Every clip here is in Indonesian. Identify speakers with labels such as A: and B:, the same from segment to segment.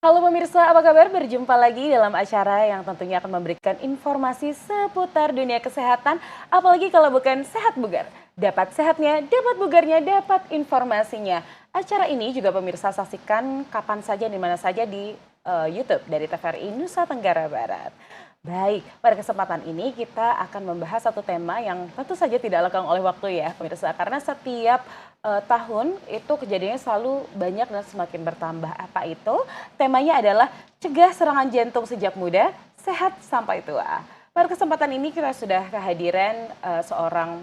A: Halo pemirsa, apa kabar? Berjumpa lagi dalam acara yang tentunya akan memberikan informasi seputar dunia kesehatan, apalagi kalau bukan sehat bugar. Dapat sehatnya, dapat bugarnya, dapat informasinya. Acara ini juga pemirsa saksikan kapan saja, di mana saja di YouTube dari TVRI Nusa Tenggara Barat. Baik, pada kesempatan ini kita akan membahas satu tema yang tentu saja tidak lekang oleh waktu ya pemirsa. Karena setiap tahun itu kejadiannya selalu banyak dan semakin bertambah. Apa itu? Temanya adalah cegah serangan jantung sejak muda, sehat sampai tua. Pada kesempatan ini kita sudah kehadiran seorang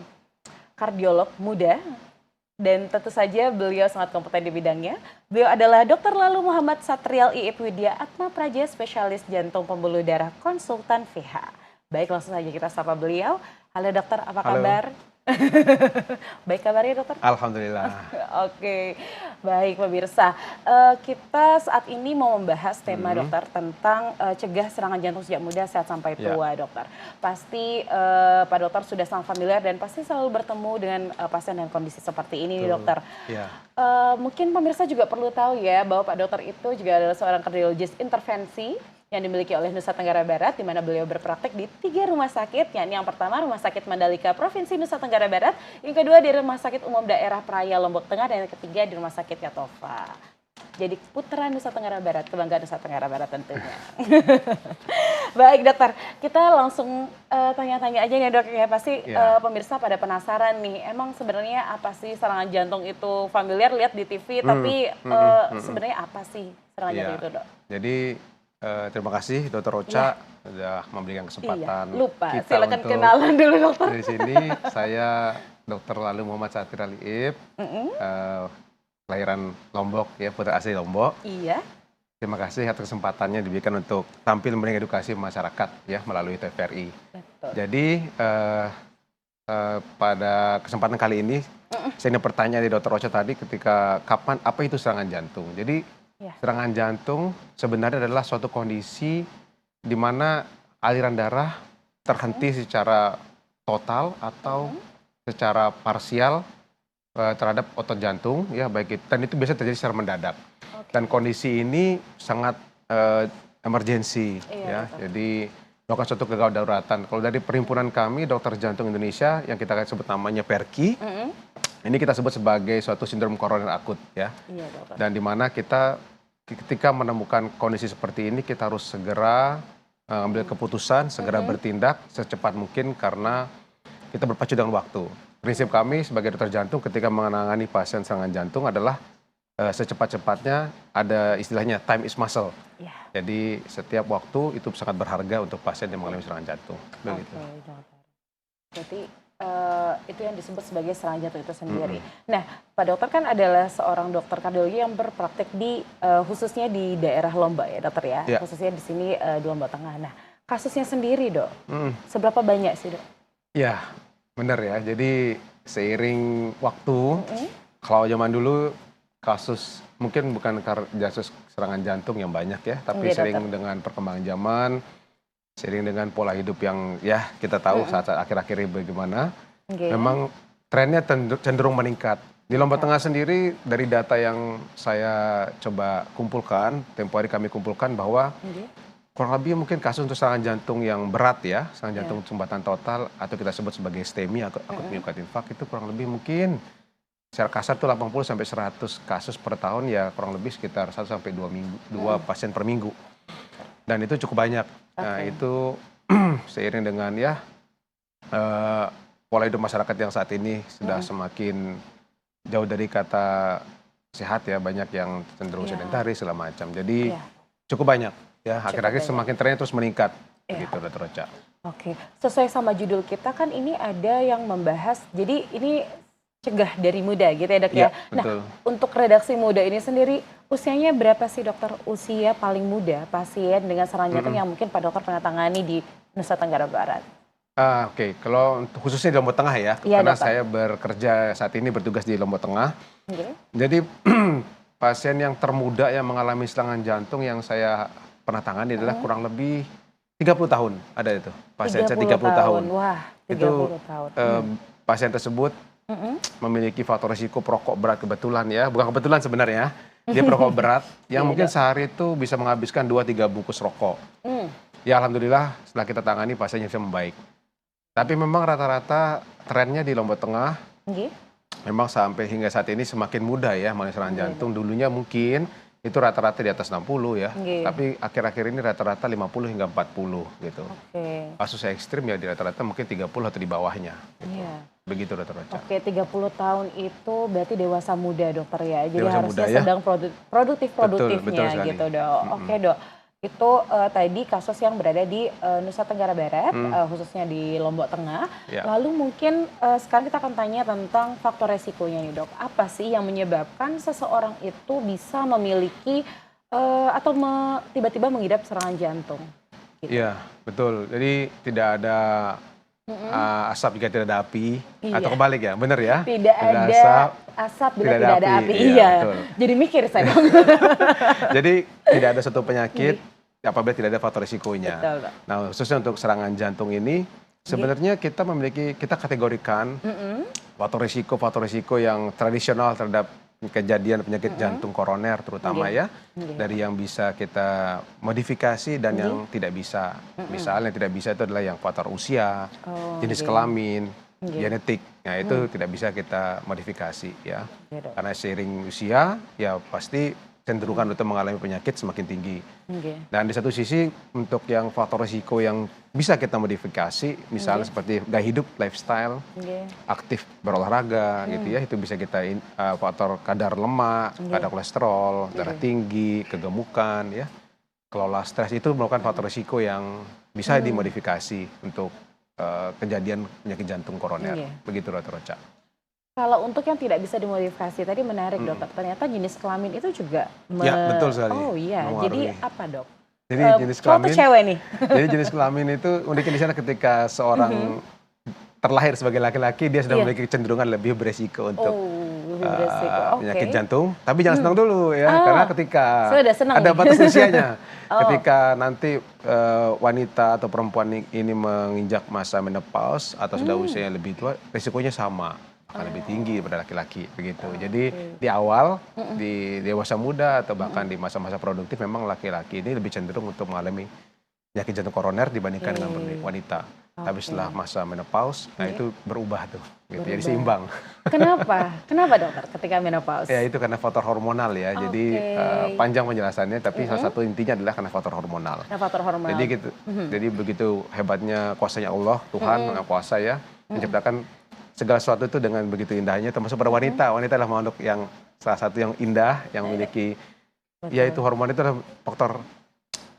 A: kardiolog muda dan tentu saja beliau sangat kompeten di bidangnya. Beliau adalah Dr. Lalu Muhammad Satrial IIP Widya Atma Praja, spesialis jantung pembuluh darah konsultan VH. Baik, langsung saja kita sapa beliau. Halo dokter, apa kabar? Baik kabarnya dokter?
B: Alhamdulillah.
A: Oke, baik pemirsa. Kita saat ini mau membahas tema dokter tentang cegah serangan jantung sejak muda sehat sampai tua dokter. Pasti Pak dokter sudah sangat familiar dan pasti selalu bertemu dengan pasien dengan kondisi seperti ini nih dokter.
B: Ya.
A: Mungkin pemirsa juga perlu tahu ya bahwa Pak dokter itu juga adalah seorang kardiologis intervensi yang dimiliki oleh Nusa Tenggara Barat, di mana beliau berpraktek di 3 rumah sakit, yakni yang pertama Rumah Sakit Mandalika Provinsi Nusa Tenggara Barat, yang kedua di Rumah Sakit Umum Daerah Praya Lombok Tengah, dan yang ketiga di Rumah Sakit Yatova. Jadi putra Nusa Tenggara Barat, kebanggaan Nusa Tenggara Barat tentunya. Baik dokter, kita langsung tanya-tanya aja nih dok ya, pasti pemirsa pada penasaran nih, emang sebenarnya apa sih serangan jantung itu? Familiar lihat di TV, tapi sebenarnya apa sih serangan jantung itu dok?
B: Jadi terima kasih Dr. Ocha sudah memberikan kesempatan
A: lupa,
B: kita
A: silakan
B: untuk
A: kenalan dulu dokter.
B: dari sini. Saya Dr. Lalu Muhammad Satrial IIP, kelahiran Lombok ya, putra asli Lombok.
A: Iya.
B: Terima kasih atas kesempatannya diberikan untuk tampil memberikan edukasi masyarakat ya melalui TVRI.
A: Betul.
B: Jadi pada kesempatan kali ini saya ingin bertanya di Dr. Ocha tadi ketika kapan apa itu serangan jantung. Jadi serangan jantung sebenarnya adalah suatu kondisi di mana aliran darah terhenti secara total atau secara parsial terhadap otot jantung ya, baik itu, dan itu biasa terjadi secara mendadak. Dan kondisi ini sangat emergensi ya. Jadi melakukan suatu kegawat daruratan. Kalau dari perhimpunan kami Dokter Jantung Indonesia yang kita sebut namanya PERKI, ini kita sebut sebagai suatu sindrom koroner akut ya. Dan di mana kita ketika menemukan kondisi seperti ini kita harus segera ambil keputusan, segera bertindak secepat mungkin karena kita berpacu dengan waktu. Prinsip kami sebagai dokter jantung ketika menangani pasien serangan jantung adalah secepat-cepatnya, ada istilahnya time is muscle. Jadi setiap waktu itu sangat berharga untuk pasien yang mengalami serangan jantung. Begitu.
A: Berarti itu yang disebut sebagai serangan jantung itu sendiri. Nah, Pak dokter kan adalah seorang dokter kardiologi yang berpraktek di khususnya di daerah Lombok ya dokter ya, khususnya di sini di Lombok Tengah. Nah, kasusnya sendiri dok, seberapa banyak sih dok?
B: Ya, benar ya. Jadi seiring waktu, kalau zaman dulu kasus mungkin bukan kasus serangan jantung yang banyak ya, tapi sering dengan perkembangan zaman, sering dengan pola hidup yang ya kita tahu saat akhir-akhir ini bagaimana, memang trennya cenderung meningkat. Di Lombok Tengah sendiri dari data yang saya coba kumpulkan, tempo hari kami kumpulkan bahwa kurang lebih mungkin kasus untuk serangan jantung yang berat ya, serangan jantung sumbatan total atau kita sebut sebagai STEMI, akut myocardial infarct, itu kurang lebih mungkin secara kasar itu 80 sampai 100 kasus per tahun ya, kurang lebih sekitar 1 sampai 2 pasien per minggu. Dan itu cukup banyak. Nah, itu seiring dengan ya pola hidup masyarakat yang saat ini sudah semakin jauh dari kata sehat ya, banyak yang cenderung sedentaris segala macam. Jadi cukup banyak ya, akhir-akhir semakin trennya terus meningkat. Begitu Dr. Ocha.
A: Oke, sesuai sama judul kita kan ini ada yang membahas, jadi ini cegah dari muda gitu ya dok ya. Nah, untuk redaksi muda ini sendiri usianya berapa sih dokter, usia paling muda pasien dengan serangan jantung yang mungkin Pak dokter pernah tangani di Nusa Tenggara Barat?
B: Oke, kalau khususnya di Lombok Tengah ya, karena saya bekerja saat ini bertugas di Lombok Tengah. Jadi pasien yang termuda yang mengalami serangan jantung yang saya pernah tangani adalah kurang lebih 30 tahun ada itu. Pasien saya 30 tahun.
A: Wah, 30 tahun.
B: Pasien tersebut memiliki faktor risiko perokok berat kebetulan ya, bukan kebetulan sebenarnya. Dia perokok berat yang
A: Iya,
B: mungkin
A: Dok.
B: sehari itu bisa menghabiskan 2-3 bungkus rokok.
A: Hmm,
B: Ya alhamdulillah setelah kita tangani pasiennya bisa membaik. Tapi memang rata-rata trennya di Lombok Tengah
A: nggih.
B: memang sampai hingga saat ini semakin mudah ya mengalami serangan
A: Iya,
B: jantung. Dulunya mungkin itu rata-rata di atas 60 ya.
A: Nggih.
B: Tapi akhir-akhir ini rata-rata 50 hingga 40 gitu.
A: Oke.
B: Kasus ekstrim ya di rata-rata mungkin 30 atau di bawahnya. Gitu.
A: Iya.
B: Begitu Dokter Ocha.
A: Oke, 30 tahun itu berarti dewasa muda, Dokter ya. Jadi
B: Dewasa
A: harusnya
B: muda, ya.
A: sedang
B: Betul
A: produktif-produktifnya
B: sekali.
A: gitu, Dok. Oke, Dok. Itu tadi kasus yang berada di Nusa Tenggara Barat, khususnya di Lombok Tengah.
B: Ya.
A: Lalu mungkin sekarang kita akan tanya tentang faktor resikonya nih, Dok. Apa sih yang menyebabkan seseorang itu bisa memiliki atau tiba-tiba mengidap serangan jantung? Gitu.
B: Iya, betul. Jadi tidak ada asap jika tidak ada api,
A: Iya.
B: atau kebalik ya, benar ya?
A: Tidak ada asap bila tidak ada api.
B: Iya,
A: Iya.
B: betul.
A: Jadi mikir saya dong.
B: Jadi tidak ada satu penyakit apabila tidak ada faktor risikonya.
A: Betul, Dok.
B: Nah, khususnya untuk serangan jantung ini, sebenarnya kita kategorikan faktor risiko yang tradisional terhadap kejadian penyakit jantung koroner terutama ya, dari yang bisa kita modifikasi dan yang tidak bisa. Misalnya yang tidak bisa itu adalah yang faktor usia, jenis kelamin, genetik. Nah itu tidak bisa kita modifikasi ya,
A: Iya, Dok.
B: karena seiring usia ya pasti cenderungan untuk mengalami penyakit semakin tinggi.
A: Oke.
B: Dan di satu sisi untuk yang faktor risiko yang bisa kita modifikasi, misalnya seperti gaya hidup, lifestyle,
A: Oke.
B: aktif berolahraga gitu ya, itu bisa kita faktor kadar lemak, kadar kolesterol, darah tinggi, kegemukan ya, kelola stres itu merupakan faktor risiko yang bisa dimodifikasi untuk kejadian penyakit jantung koroner.
A: Oke.
B: Begitu Dokter Ocha.
A: Kalau untuk yang tidak bisa dimodifikasi tadi menarik, Dokter. Ternyata jenis kelamin itu juga
B: Ya, betul sekali.
A: Oh iya,
B: Mengaruhi.
A: jadi apa, Dok?
B: Jadi jenis
A: Cowok atau
B: kelamin,
A: cewek nih?
B: jadi jenis kelamin itu uniknya di sana ketika seorang terlahir sebagai laki-laki dia sudah
A: Iya.
B: memiliki kecenderungan lebih beresiko untuk
A: Lebih beresiko. Oke.
B: penyakit jantung. Tapi jangan senang dulu ya, karena ketika
A: Sudah senang
B: ada
A: nih.
B: batas usianya, ketika nanti wanita atau perempuan ini menginjak masa menopause atau sudah usianya lebih tua, risikonya sama, akan lebih tinggi daripada laki-laki begitu. Jadi di awal, di dewasa muda atau bahkan di masa-masa produktif memang laki-laki ini lebih cenderung untuk mengalami penyakit jantung koroner dibandingkan dengan wanita. Tapi setelah masa menopause, nah itu berubah tuh, gitu. Jadi seimbang.
A: Kenapa? Kenapa, Dokter, ketika menopause?
B: Ya itu karena faktor hormonal ya. Jadi panjang penjelasannya, tapi salah satu intinya adalah karena faktor hormonal.
A: Nah, faktor hormonal.
B: Jadi gitu, jadi begitu hebatnya kuasanya Allah, Tuhan yang kuasa ya, menciptakan segala sesuatu itu dengan begitu indahnya, termasuk pada wanita. Wanita adalah makhluk yang salah satu yang indah, yang memiliki, yaitu hormon itu adalah faktor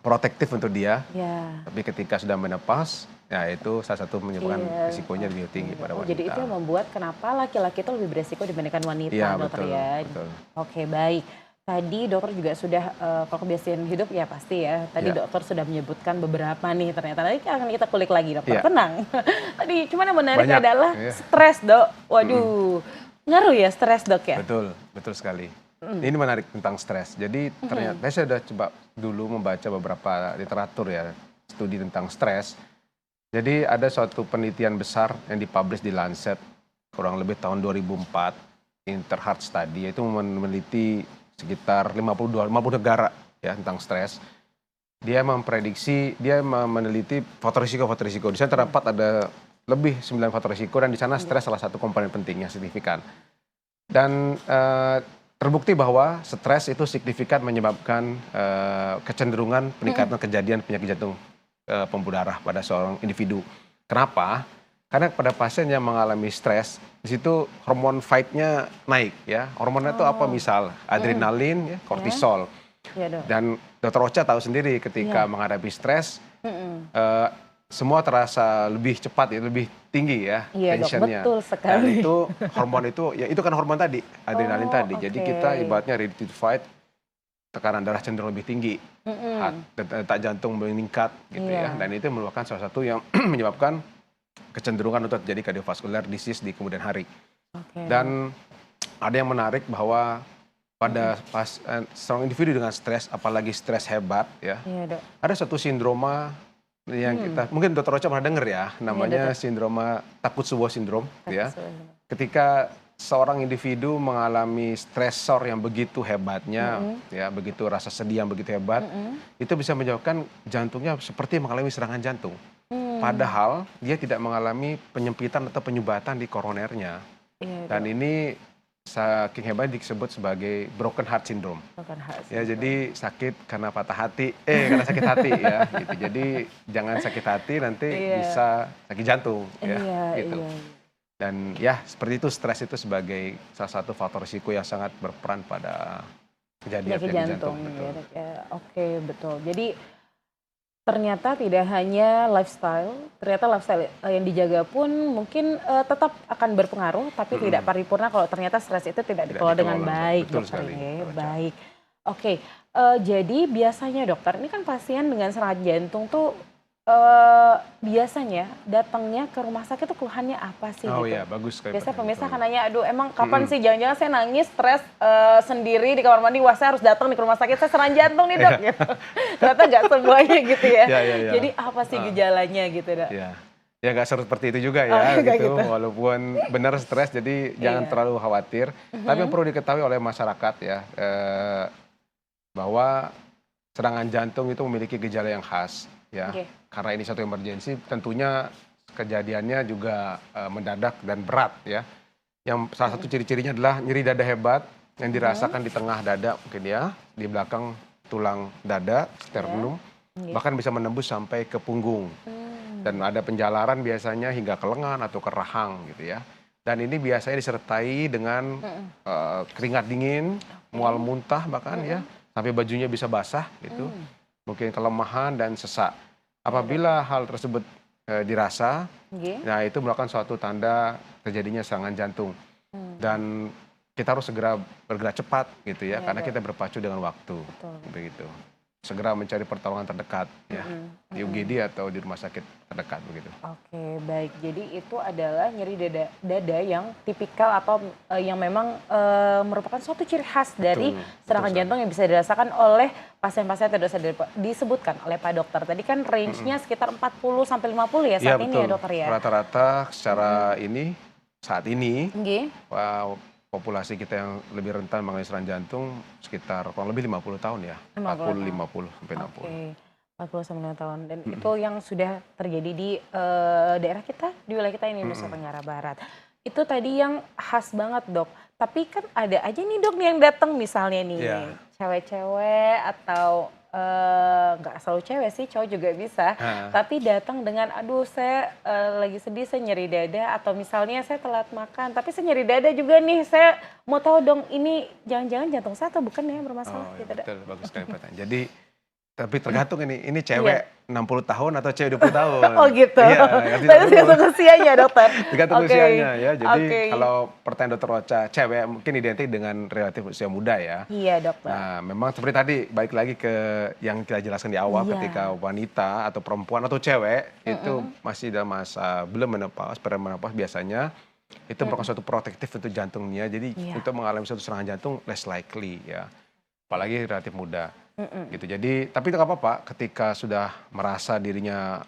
B: protektif untuk dia.
A: Ya.
B: Tapi ketika sudah menopause, ya itu salah satu menyebabkan risikonya lebih tinggi pada wanita.
A: Jadi itu yang membuat kenapa laki-laki itu lebih beresiko dibandingkan wanita,
B: Iya,
A: Dokter
B: betul,
A: ya.
B: betul.
A: Oke, baik. Tadi dokter juga sudah kalau kebiasaan hidup ya pasti ya. Tadi
B: Iya.
A: dokter sudah menyebutkan beberapa nih ternyata. Nanti akan kita kulik lagi, Dokter.
B: Iya.
A: Tenang. Tadi cuman yang menarik
B: Banyak,
A: adalah
B: iya.
A: stres, Dok. Waduh. Ngaruh ya stres, Dok ya?
B: Betul, betul sekali. Ini menarik tentang stres. Jadi ternyata saya sudah coba dulu membaca beberapa literatur ya, studi tentang stres. Jadi ada suatu penelitian besar yang dipublish di Lancet kurang lebih tahun 2004, Interheart Study, yaitu meneliti sekitar 50 negara ya tentang stres. Dia memprediksi, dia meneliti faktor risiko. Di sana terdapat ada lebih 9 faktor risiko dan di sana stres salah satu komponen penting yang signifikan. Dan terbukti bahwa stres itu signifikan menyebabkan kecenderungan peningkatan kejadian penyakit jantung pembuluh darah pada seorang individu. Kenapa? Karena pada pasien yang mengalami stres, di situ hormon fight-nya naik ya. Hormonnya itu apa misal? Adrenalin, ya, kortisol.
A: Iya, Dok.
B: Dan Dr. Ocha tahu sendiri ketika menghadapi stres, semua terasa lebih cepat, ya, lebih tinggi ya
A: Iya, Dok,
B: tensionnya.
A: betul
B: Dan
A: sekali.
B: itu hormon itu, ya itu kan hormon tadi, adrenalin tadi. Jadi
A: oke.
B: kita ibaratnya ready to fight, tekanan darah cenderung lebih tinggi, detak jantung meningkat gitu ya.
A: Iya.
B: Dan itu merupakan salah satu yang menyebabkan kecenderungan untuk terjadi cardiovascular disease di kemudian hari.
A: Oke.
B: Dan ada yang menarik bahwa pada seorang individu dengan stres, apalagi stres hebat ya,
A: Iya, Dok.
B: ada suatu sindroma yang kita mungkin Dr. Ocha pernah dengar ya, namanya
A: Dok.
B: sindroma Takotsubo syndrome ya.
A: Takotsubo.
B: Ketika seorang individu mengalami stresor yang begitu hebatnya, ya begitu rasa sedih yang begitu hebat, itu bisa menyebabkan jantungnya seperti mengalami serangan jantung. Padahal dia tidak mengalami penyempitan atau penyumbatan di koronernya.
A: Iya,
B: Dan
A: Dok.
B: ini saking hebat disebut sebagai broken heart syndrome.
A: Bukan khas.
B: Ya, jadi sakit karena patah hati, karena sakit hati ya, gitu. Jadi jangan sakit hati nanti
A: Iya.
B: bisa sakit jantung, ya,
A: Iya,
B: gitu.
A: iya.
B: Dan ya seperti itu, stres itu sebagai salah satu faktor risiko yang sangat berperan pada kejadian
A: Penyakit
B: penyakit
A: jantung.
B: jantung. Betul.
A: Ya, oke, betul. Jadi ternyata tidak hanya lifestyle, ternyata lifestyle yang dijaga pun mungkin tetap akan berpengaruh, tapi tidak paripurna kalau ternyata stres itu tidak dikelola dengan
B: dikelola.
A: baik,
B: Betul
A: dokter.
B: sekali,
A: Ya.
B: Dr. Ocha.
A: Baik. Oke, jadi biasanya dokter, ini kan pasien dengan serangan jantung tuh biasanya datangnya ke rumah sakit tuh keluhannya apa sih
B: Oh
A: gitu?
B: iya, bagus sekali.
A: Biasa pemirsa
B: pertanyaan
A: kan nanya, aduh emang kapan sih jangan-jangan saya nangis, stres sendiri di kamar mandi, wah saya harus datang nih ke rumah sakit, saya serangan jantung nih dok. Gitu. Ternyata nggak semuanya gitu ya.
B: Ya.
A: Jadi apa sih gejalanya gitu dok?
B: Ya, ya nggak seperti itu juga
A: Oh,
B: ya,
A: nggak
B: gitu.
A: gitu.
B: Walaupun benar stres, jadi jangan
A: Iya.
B: terlalu khawatir. Tapi yang perlu diketahui oleh masyarakat ya, bahwa serangan jantung itu memiliki gejala yang khas, ya.
A: Oke.
B: Karena ini suatu emergensi, tentunya kejadiannya juga mendadak dan berat, ya. Yang salah satu ciri-cirinya adalah nyeri dada hebat yang dirasakan di tengah dada mungkin ya, di belakang tulang dada, sternum,
A: Oke.
B: bahkan bisa menembus sampai ke punggung. Dan ada penjalaran biasanya hingga ke lengan atau ke rahang gitu ya. Dan ini biasanya disertai dengan keringat dingin, mual muntah bahkan ya, sampai bajunya bisa basah gitu. Mungkin kelemahan dan sesak. Apabila hal tersebut dirasa,
A: Oke.
B: nah itu merupakan suatu tanda terjadinya serangan jantung. Dan kita harus segera bergerak cepat gitu ya,
A: Iya,
B: karena
A: Dok.
B: kita berpacu dengan waktu.
A: Betul.
B: Begitu. Segera mencari pertolongan terdekat ya, di UGD atau di rumah sakit terdekat begitu.
A: Oke, baik. Jadi itu adalah nyeri dada yang tipikal atau yang memang merupakan suatu ciri khas dari serangan
B: betul
A: jantung yang bisa dirasakan oleh pasien-pasien yang tadi disebutkan oleh Pak Dokter. Tadi kan range-nya sekitar 40 sampai 50 ya
B: Iya
A: saat ini ya
B: betul.
A: dokter ya.
B: Rata-rata secara saat ini
A: Oke.
B: populasi kita yang lebih rentan mengalami serangan jantung sekitar kurang lebih 50 tahun ya.
A: 50
B: 50 sampai 60.
A: Oke. 40 sampai 60 tahun dan itu yang sudah terjadi di daerah kita, di wilayah kita ini Nusa Tenggara Barat. Itu tadi yang khas banget dok. Tapi kan ada aja nih dok yang datang misalnya nih
B: Iya.
A: cewek-cewek atau nggak selalu cewek sih, cowok juga bisa. Tapi datang dengan aduh saya lagi sedih, saya nyeri dada atau misalnya saya telat makan, tapi saya nyeri dada juga nih. Saya mau tahu dong ini jangan-jangan jantung saya atau bukan ya yang bermasalah
B: Oh, ya,
A: gitu dok.
B: betul, bagus sekali pertanyaan. Jadi tapi tergantung ini cewek 60 tahun atau cewek 20 tahun.
A: Oh gitu.
B: Iya,
A: Berarti tergantung usianya dokter.
B: tergantung
A: Oke.
B: usianya ya. Jadi
A: Oke.
B: kalau pertanyaan dokter Ocha, cewek mungkin identik dengan relatif usia muda ya.
A: Iya dokter.
B: Nah, memang seperti tadi, balik lagi ke yang kita jelaskan di awal,
A: Iya.
B: ketika wanita atau perempuan atau cewek itu masih dalam masa belum menopause, perimenopause biasanya itu merupakan suatu protektif untuk jantungnya. Jadi
A: Iya.
B: untuk mengalami suatu serangan jantung less likely ya, apalagi relatif muda. Gitu. Jadi tapi itu nggak apa-apa ketika sudah merasa dirinya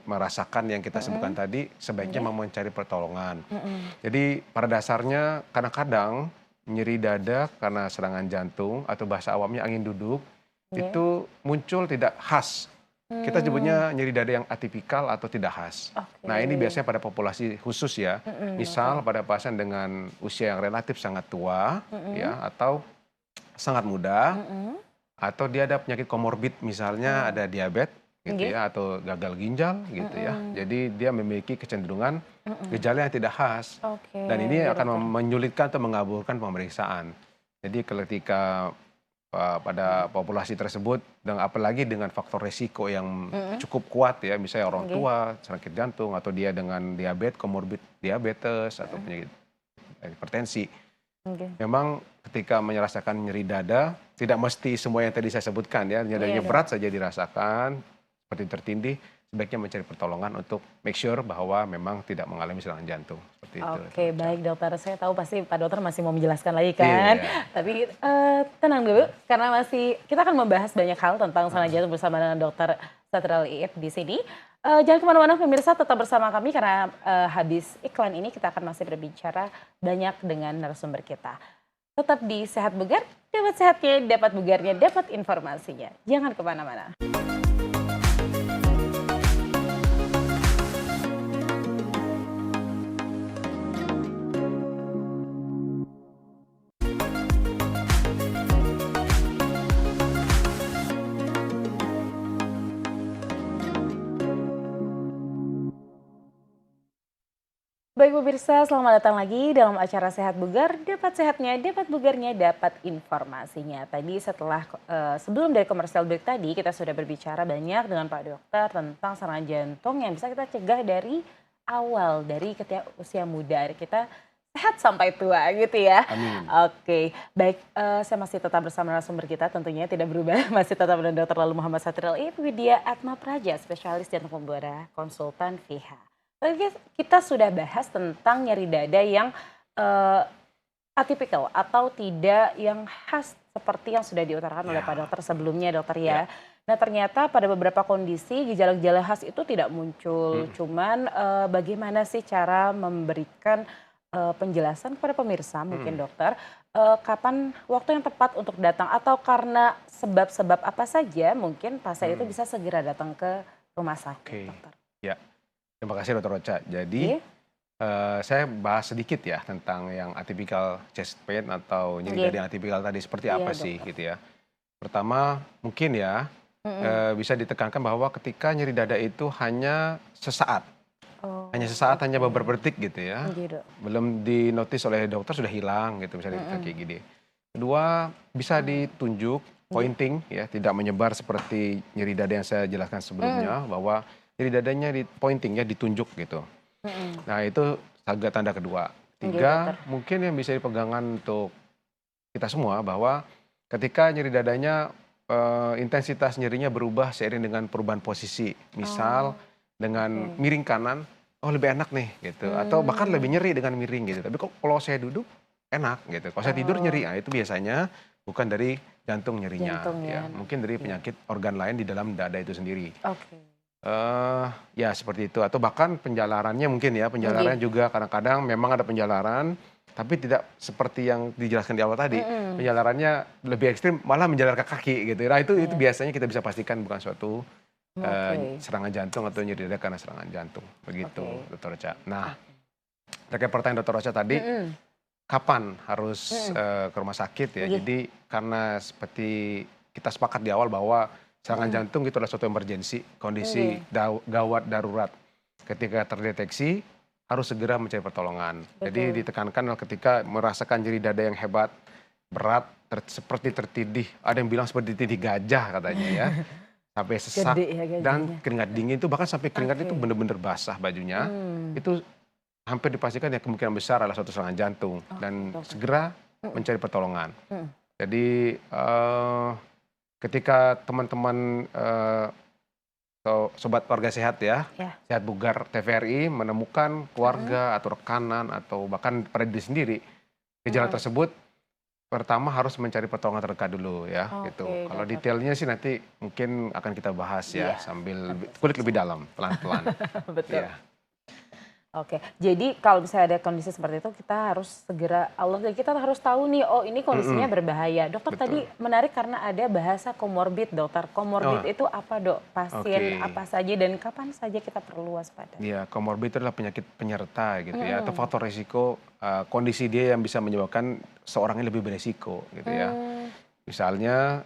B: merasakan yang kita sebutkan tadi, sebaiknya mau mencari pertolongan. Jadi pada dasarnya kadang-kadang nyeri dada karena serangan jantung atau bahasa awamnya angin duduk itu muncul tidak khas. Kita sebutnya nyeri dada yang atipikal atau tidak khas.
A: Oke.
B: Nah ini biasanya pada populasi khusus ya. Misal pada pasien dengan usia yang relatif sangat tua ya, atau sangat muda, atau dia ada penyakit komorbid misalnya ada diabetes gitu ya, atau gagal ginjal gitu ya. Jadi dia memiliki kecenderungan gejala yang tidak khas.
A: Oke.
B: Dan ini
A: Iya,
B: akan
A: dokter.
B: menyulitkan atau mengaburkan pemeriksaan. Jadi ketika pada populasi tersebut, dan apalagi dengan faktor resiko yang cukup kuat ya, misalnya orang tua sakit jantung atau dia dengan diabetes, komorbid diabetes atau penyakit hipertensi.
A: Oke.
B: Memang ketika merasakan nyeri dada, tidak mesti semua yang tadi saya sebutkan ya, nyerinya
A: Iya,
B: berat saja dirasakan, seperti tertindih, sebaiknya mencari pertolongan untuk make sure bahwa memang tidak mengalami serangan jantung. Seperti itu.
A: Oke, baik dokter. Saya tahu pasti Pak Dokter masih mau menjelaskan lagi kan.
B: Iya.
A: Tapi tenang dulu karena kita akan membahas banyak hal tentang serangan jantung bersama dengan Dokter Satrial IF di sini. Jangan kemana-mana pemirsa, tetap bersama kami karena habis iklan ini kita akan masih berbicara banyak dengan narasumber kita. Tetap di Sehat Bugar, dapat sehatnya, dapat bugarnya, dapat informasinya. Jangan kemana-mana. Baik pemirsa, selamat datang lagi dalam acara Sehat Bugar. Dapat sehatnya, dapat bugarnya, dapat informasinya. Tadi sebelum dari komersial break tadi kita sudah berbicara banyak dengan Pak Dokter tentang serangan jantung yang bisa kita cegah dari awal, dari ketika usia muda. Kita sehat sampai tua gitu ya.
B: Amin.
A: Oke, baik, saya masih tetap bersama narasumber kita tentunya tidak berubah. Masih tetap dengan Dr. Lalu Muhammad Satrial Widya Atma Praja, spesialis jantung pembuluh konsultan VH. Kita sudah bahas tentang nyeri dada yang atipikal atau tidak yang khas seperti yang sudah diutarakan oleh Pak Dokter sebelumnya, Dokter ya. Nah ternyata pada beberapa kondisi gejala-gejala khas itu tidak muncul. Cuman bagaimana sih cara memberikan penjelasan kepada pemirsa mungkin Dokter, kapan waktu yang tepat untuk datang atau karena sebab-sebab apa saja mungkin pasien itu bisa segera datang ke rumah sakit, Dokter.
B: Ya. Terima kasih Dr. Ocha. Jadi saya bahas sedikit ya tentang yang atypical chest pain atau nyeri dada yang atipikal tadi seperti apa sih gitu ya. Pertama mungkin ya bisa ditekankan bahwa ketika nyeri dada itu hanya sesaat. Hanya sesaat, hanya beberapa detik gitu ya. Belum dinotis oleh dokter sudah hilang gitu misalnya kayak gini. Kedua bisa ditunjuk pointing ya, tidak menyebar seperti nyeri dada yang saya jelaskan sebelumnya bahwa nyeri dadanya di pointing ya, ditunjuk gitu. Nah itu agak tanda kedua. Tiga, mungkin yang bisa dipegangan untuk kita semua bahwa ketika nyeri dadanya intensitas nyerinya berubah seiring dengan perubahan posisi. Misal dengan miring kanan, oh lebih enak nih gitu. Atau bahkan lebih nyeri dengan miring gitu. Tapi kalau saya duduk enak gitu. Kalau saya tidur nyeri, nah itu biasanya bukan dari jantung nyerinya. Ya. Mungkin dari penyakit organ lain di dalam dada itu sendiri. Ya seperti itu, atau bahkan penjalarannya mungkin ya, penjalaran juga kadang-kadang memang ada penjalaran, tapi tidak seperti yang dijelaskan di awal tadi. Penjalarannya lebih ekstrim, malah menjalar ke kaki gitu. Nah itu biasanya kita bisa pastikan bukan suatu serangan jantung atau nyeri dada karena serangan jantung. Begitu Dr. Ocha. Nah terkait pertanyaan Dr. Ocha tadi, kapan harus ke rumah sakit ya? Jadi karena seperti kita sepakat di awal bahwa serangan jantung itu adalah suatu emergensi, kondisi gawat darurat. Ketika terdeteksi, harus segera mencari pertolongan. Jadi ditekankan ketika merasakan nyeri dada yang hebat, berat, seperti tertindih. Ada yang bilang seperti ditindih gajah katanya ya. Sampai sesak dan keringat dingin itu, bahkan sampai keringat itu benar-benar basah bajunya. Itu hampir dipastikan ya kemungkinan besar adalah suatu serangan jantung. Dan segera mencari pertolongan. Jadi ketika teman-teman sobat keluarga sehat ya, Sehat Bugar TVRI menemukan keluarga atau rekanan atau bahkan pada diri sendiri gejala tersebut, pertama harus mencari pertolongan terdekat dulu ya gitu. Kalau detailnya sih nanti mungkin akan kita bahas ya sambil kulik lebih dalam pelan-pelan.
A: Betul. Oke, jadi kalau misalnya ada kondisi seperti itu kita harus segera kita harus tahu nih, oh ini kondisinya berbahaya. Dokter tadi menarik karena ada bahasa komorbid, Dokter. Komorbid itu apa Dok? Pasien apa saja dan kapan saja kita perlu waspada? Iya,
B: komorbid itu adalah penyakit penyerta gitu ya, atau faktor risiko kondisi dia yang bisa menyebabkan seorangnya lebih beresiko gitu ya. Misalnya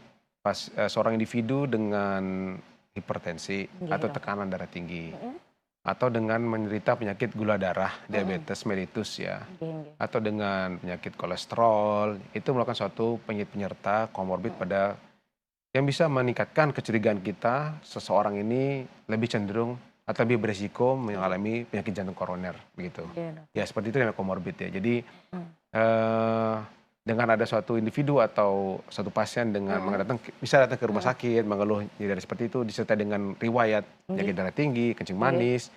B: seorang individu dengan hipertensi atau tekanan darah tinggi. Atau dengan menderita penyakit gula darah, diabetes mellitus ya, atau dengan penyakit kolesterol, itu merupakan suatu penyakit penyerta komorbid pada yang bisa meningkatkan kecurigaan kita seseorang ini lebih cenderung atau lebih beresiko mengalami penyakit jantung koroner begitu. Ya seperti itu yang komorbid ya. Jadi dengan ada suatu individu atau suatu pasien dengan bisa datang ke rumah sakit mengeluh nyeri dada seperti itu disertai dengan riwayat penyakit darah tinggi, kencing manis.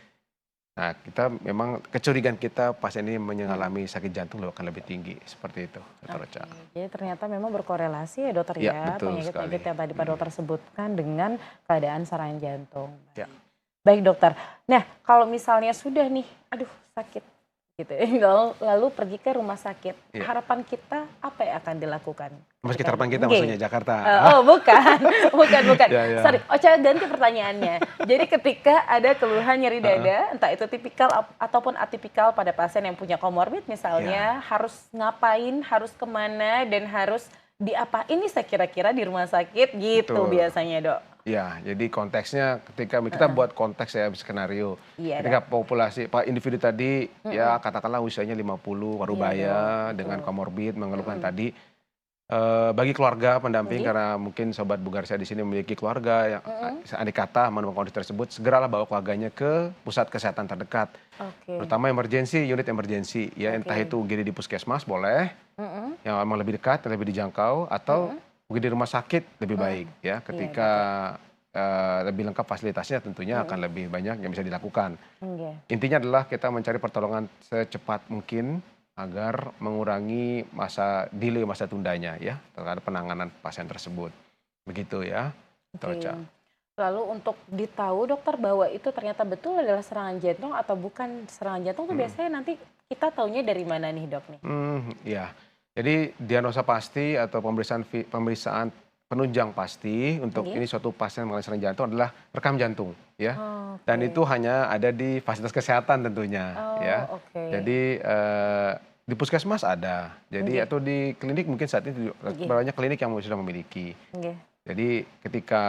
B: Nah, kita memang kecurigaan kita pasien ini mengalami sakit jantung akan lebih tinggi seperti itu, Dr. Ocha.
A: Jadi ternyata memang berkorelasi ya Dokter ya, penyakit-penyakit yang tadi Pak Dokter sebutkan dengan keadaan serangan jantung. Baik dokter. Nah kalau misalnya sudah nih, aduh sakit gitu ya, lalu pergi ke rumah sakit,
B: Iya.
A: harapan kita apa yang akan dilakukan
B: Rumah sakit
A: ketika
B: harapan kita
A: nggih.
B: maksudnya Jakarta?
A: Oh bukan, bukan.
B: Ya ya.
A: Sorry, Ocha ganti pertanyaannya. Jadi ketika ada keluhan nyeri
B: Heeh.
A: dada, entah itu tipikal ataupun atipikal pada pasien yang punya komorbid
B: Iya.
A: misalnya, harus ngapain, harus kemana, dan harus diapain nih saya kira-kira di rumah sakit gitu
B: Betul.
A: biasanya dok.
B: Ya, jadi konteksnya ketika kita buat konteks ya skenario.
A: Iya
B: Ketika
A: dok.
B: populasi individu tadi ya katakanlah usianya 50
A: Iya dok,
B: parubaya dengan
A: betul.
B: komorbid mengeluhkan tadi. Bagi keluarga pendamping
A: Nggih.
B: karena mungkin sobat bugar saya di sini memiliki keluarga yang andai kata menemukan kondisi tersebut, segeralah bawa keluarganya ke pusat kesehatan terdekat.
A: Oke.
B: Terutama emergensi, unit emergensi ya, entah
A: Oke.
B: itu UGD di puskesmas boleh,
A: Mm-mm.
B: yang memang lebih dekat, lebih dijangkau, atau UGD rumah sakit lebih baik ya.
A: Iya
B: Ketika
A: betul.
B: lebih lengkap fasilitasnya tentunya akan lebih banyak yang bisa dilakukan.
A: Nggih.
B: Intinya adalah kita mencari pertolongan secepat mungkin agar mengurangi delay masa tundanya ya terhadap penanganan pasien tersebut. Begitu ya,
A: Oke.
B: Ocha.
A: Lalu untuk ditahu dokter bahwa itu ternyata betul adalah serangan jantung atau bukan serangan jantung tuh biasanya nanti kita taunya dari mana nih dok nih?
B: Ya. Jadi diagnosa pasti atau pemeriksaan penunjang pasti untuk
A: Nggih.
B: ini suatu pasien mengalami serangan jantung adalah rekam jantung ya. Dan itu
A: Oke.
B: hanya ada di fasilitas kesehatan tentunya ya.
A: Oh oke.
B: Jadi di puskesmas ada. Jadi
A: Nggih.
B: atau di klinik mungkin saat ini
A: Nggih.
B: banyak klinik yang sudah memiliki.
A: Nggih.
B: Jadi ketika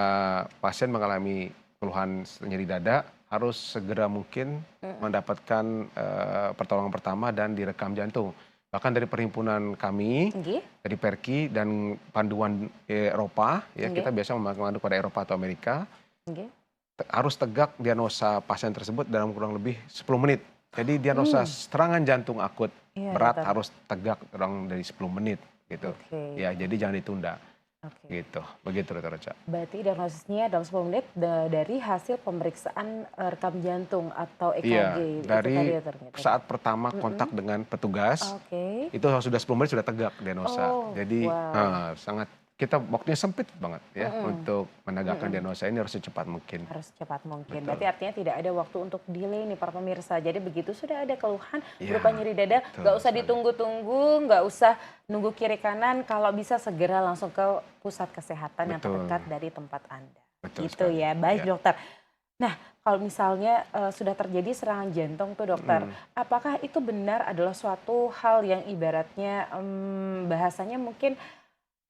B: pasien mengalami keluhan nyeri dada harus segera mungkin mendapatkan pertolongan pertama dan direkam jantung. Bahkan dari perhimpunan kami,
A: Nggih.
B: dari Perki dan panduan Eropa, ya
A: Nggih.
B: kita biasa memandu pada Eropa atau Amerika,
A: Nggih.
B: harus tegak diagnosa pasien tersebut dalam kurang lebih 10 menit. Jadi diagnosa serangan jantung akut
A: Iya
B: berat
A: dokter.
B: harus tegak kurang dari 10 menit gitu.
A: Oke.
B: Ya, jadi jangan ditunda.
A: Oke.
B: Gitu. Begitu Dr. Ocha.
A: Berarti diagnosisnya dalam 10 menit dari hasil pemeriksaan rekam jantung atau
B: Iya,
A: EKG itu
B: dari
A: tadi ya ternyata.
B: saat pertama kontak dengan petugas,
A: Oke.
B: itu sudah 10 menit sudah tegak diagnosa.
A: Oh,
B: Jadi
A: wow.
B: sangat kita waktunya sempit banget ya untuk menegakkan diagnosa ini harus secepat mungkin.
A: Harus cepat mungkin.
B: Betul.
A: Berarti artinya tidak ada waktu untuk delay nih para pemirsa. Jadi begitu sudah ada keluhan
B: Iya,
A: berupa nyeri dada,
B: betul
A: nggak usah
B: sekali.
A: ditunggu-tunggu, nggak usah nunggu kiri kanan. Kalau bisa segera langsung ke pusat kesehatan yang
B: Betul.
A: terdekat dari tempat Anda.
B: Betul
A: Gitu
B: sekali.
A: ya. Baik
B: Ya.
A: dokter. Nah, kalau misalnya sudah terjadi serangan jantung tuh dokter, apakah itu benar adalah suatu hal yang ibaratnya bahasanya mungkin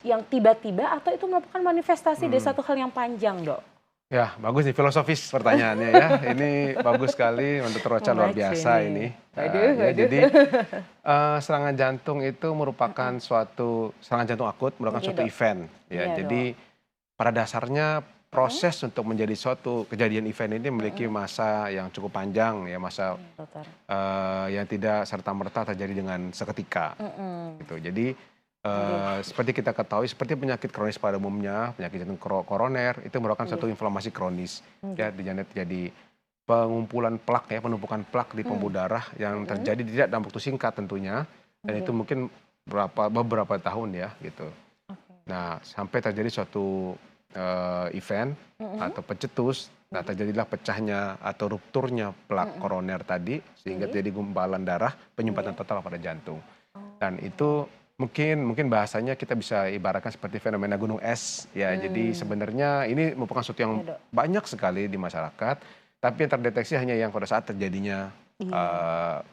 A: yang tiba-tiba atau itu merupakan manifestasi dari satu hal yang panjang, Dok?
B: Ya, bagus nih filosofis pertanyaannya ya. Ini bagus sekali untuk Dr. Ocha luar
A: Memacu
B: biasa
A: nih.
B: ini.
A: Waduh,
B: Ya,
A: waduh.
B: jadi serangan jantung itu merupakan suatu serangan jantung akut merupakan
A: Oke,
B: suatu
A: Dok.
B: event ya.
A: Iya,
B: Jadi pada dasarnya proses untuk menjadi suatu kejadian event ini memiliki masa yang cukup panjang ya, masa
A: Dokter.
B: yang tidak serta-merta terjadi dengan seketika gitu. Jadi seperti kita ketahui, seperti penyakit kronis pada umumnya, penyakit jantung koroner itu merupakan suatu inflamasi kronis ya, jadi pengumpulan plak ya, penumpukan plak di pembuluh darah yang terjadi tidak dalam waktu singkat tentunya, dan itu mungkin beberapa tahun ya gitu. Nah, sampai terjadi suatu event atau pencetus, nah terjadilah pecahnya atau rupturnya plak koroner tadi sehingga terjadi gumpalan darah, penyumbatan total pada jantung. Dan itu mungkin bahasanya kita bisa ibaratkan seperti fenomena gunung es ya. Jadi sebenarnya ini merupakan sesuatu yang
A: Iya, Dok.
B: banyak sekali di masyarakat, tapi yang terdeteksi hanya yang pada saat terjadinya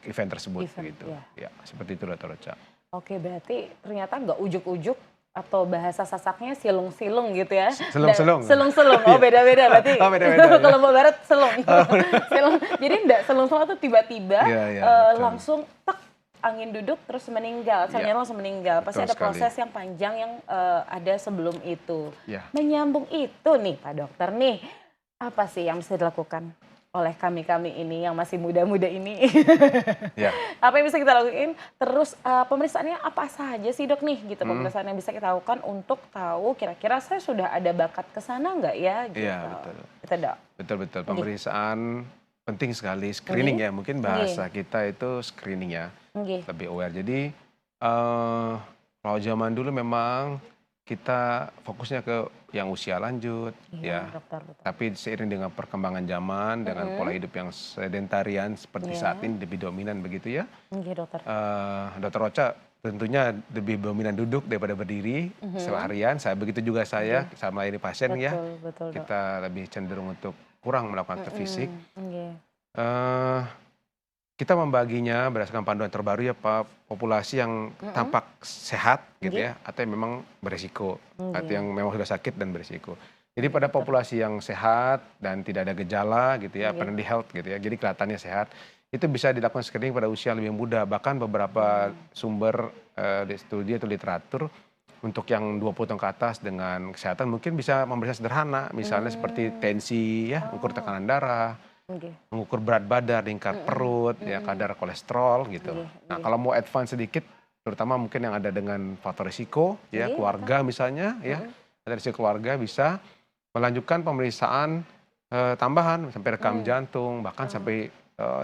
B: event tersebut
A: Event,
B: gitu.
A: iya.
B: Ya, seperti itu Dr. Ocha.
A: Oke, berarti ternyata nggak ujuk-ujuk atau bahasa sasaknya silung-silung gitu ya.
B: Selung-selung.
A: Selung-selung, oh beda-beda berarti.
B: Oh, beda-beda, ya.
A: Kalau mau barat selung. Selung. Jadi enggak selung-selung tuh tiba-tiba
B: Iya, iya, betul.
A: langsung tak angin duduk terus meninggal,
B: Iya.
A: selnya langsung meninggal. Pasti
B: Betul
A: ada
B: sekali.
A: proses yang panjang yang ada sebelum itu.
B: Iya.
A: Menyambung itu nih Pak Dokter nih, apa sih yang bisa dilakukan oleh kami-kami ini yang masih muda-muda ini?
B: Ya.
A: Apa yang bisa kita lakuin? Terus pemeriksaannya apa saja sih dok nih gitu, pemeriksaan yang bisa kita lakukan untuk tahu kira-kira saya sudah ada bakat ke sana nggak ya gitu.
B: Iya, betul.
A: Gitu dok.
B: Betul. Pemeriksaan penting sekali, screening ya, mungkin bahasa kita itu screening ya,
A: Nggih.
B: lebih aware. Jadi kalau zaman dulu memang kita fokusnya ke yang usia lanjut,
A: Iya,
B: ya.
A: dokter, betul.
B: Tapi seiring dengan perkembangan zaman, dengan pola hidup yang sedentarian seperti saat
A: Iya.
B: ini lebih dominan begitu ya.
A: Oke, dokter.
B: Dokter Ocha tentunya lebih dominan duduk daripada berdiri seharian. Begitu juga saya sama ini pasien ya.
A: Betul, betul, Dok.
B: Kita lebih cenderung untuk kurang melakukan aktivitas fisik.
A: Oke.
B: Eh, Kita membaginya berdasarkan panduan terbaru ya Pak, populasi yang tampak sehat gitu
A: Nggih.
B: ya, atau yang memang beresiko, atau
A: Nggih.
B: yang memang sudah sakit dan beresiko. Jadi pada populasi yang sehat dan tidak ada gejala gitu ya,
A: Nggih.
B: friendly health gitu ya, jadi kelihatannya sehat, itu bisa dilakukan screening pada usia lebih muda. Bahkan beberapa sumber di studi atau literatur untuk yang 20 tahun ke atas dengan kesehatan mungkin bisa memeriksa sederhana, misalnya seperti tensi ya, ukur tekanan darah,
A: Oke.
B: mengukur berat badan, lingkar perut, ya kadar kolesterol gitu.
A: Nggih,
B: Nah
A: nggih.
B: kalau mau advance sedikit, terutama mungkin yang ada dengan faktor risiko, ya
A: Nggih,
B: keluarga misalnya, ya ada risiko keluarga bisa melanjutkan pemeriksaan tambahan sampai rekam jantung, bahkan sampai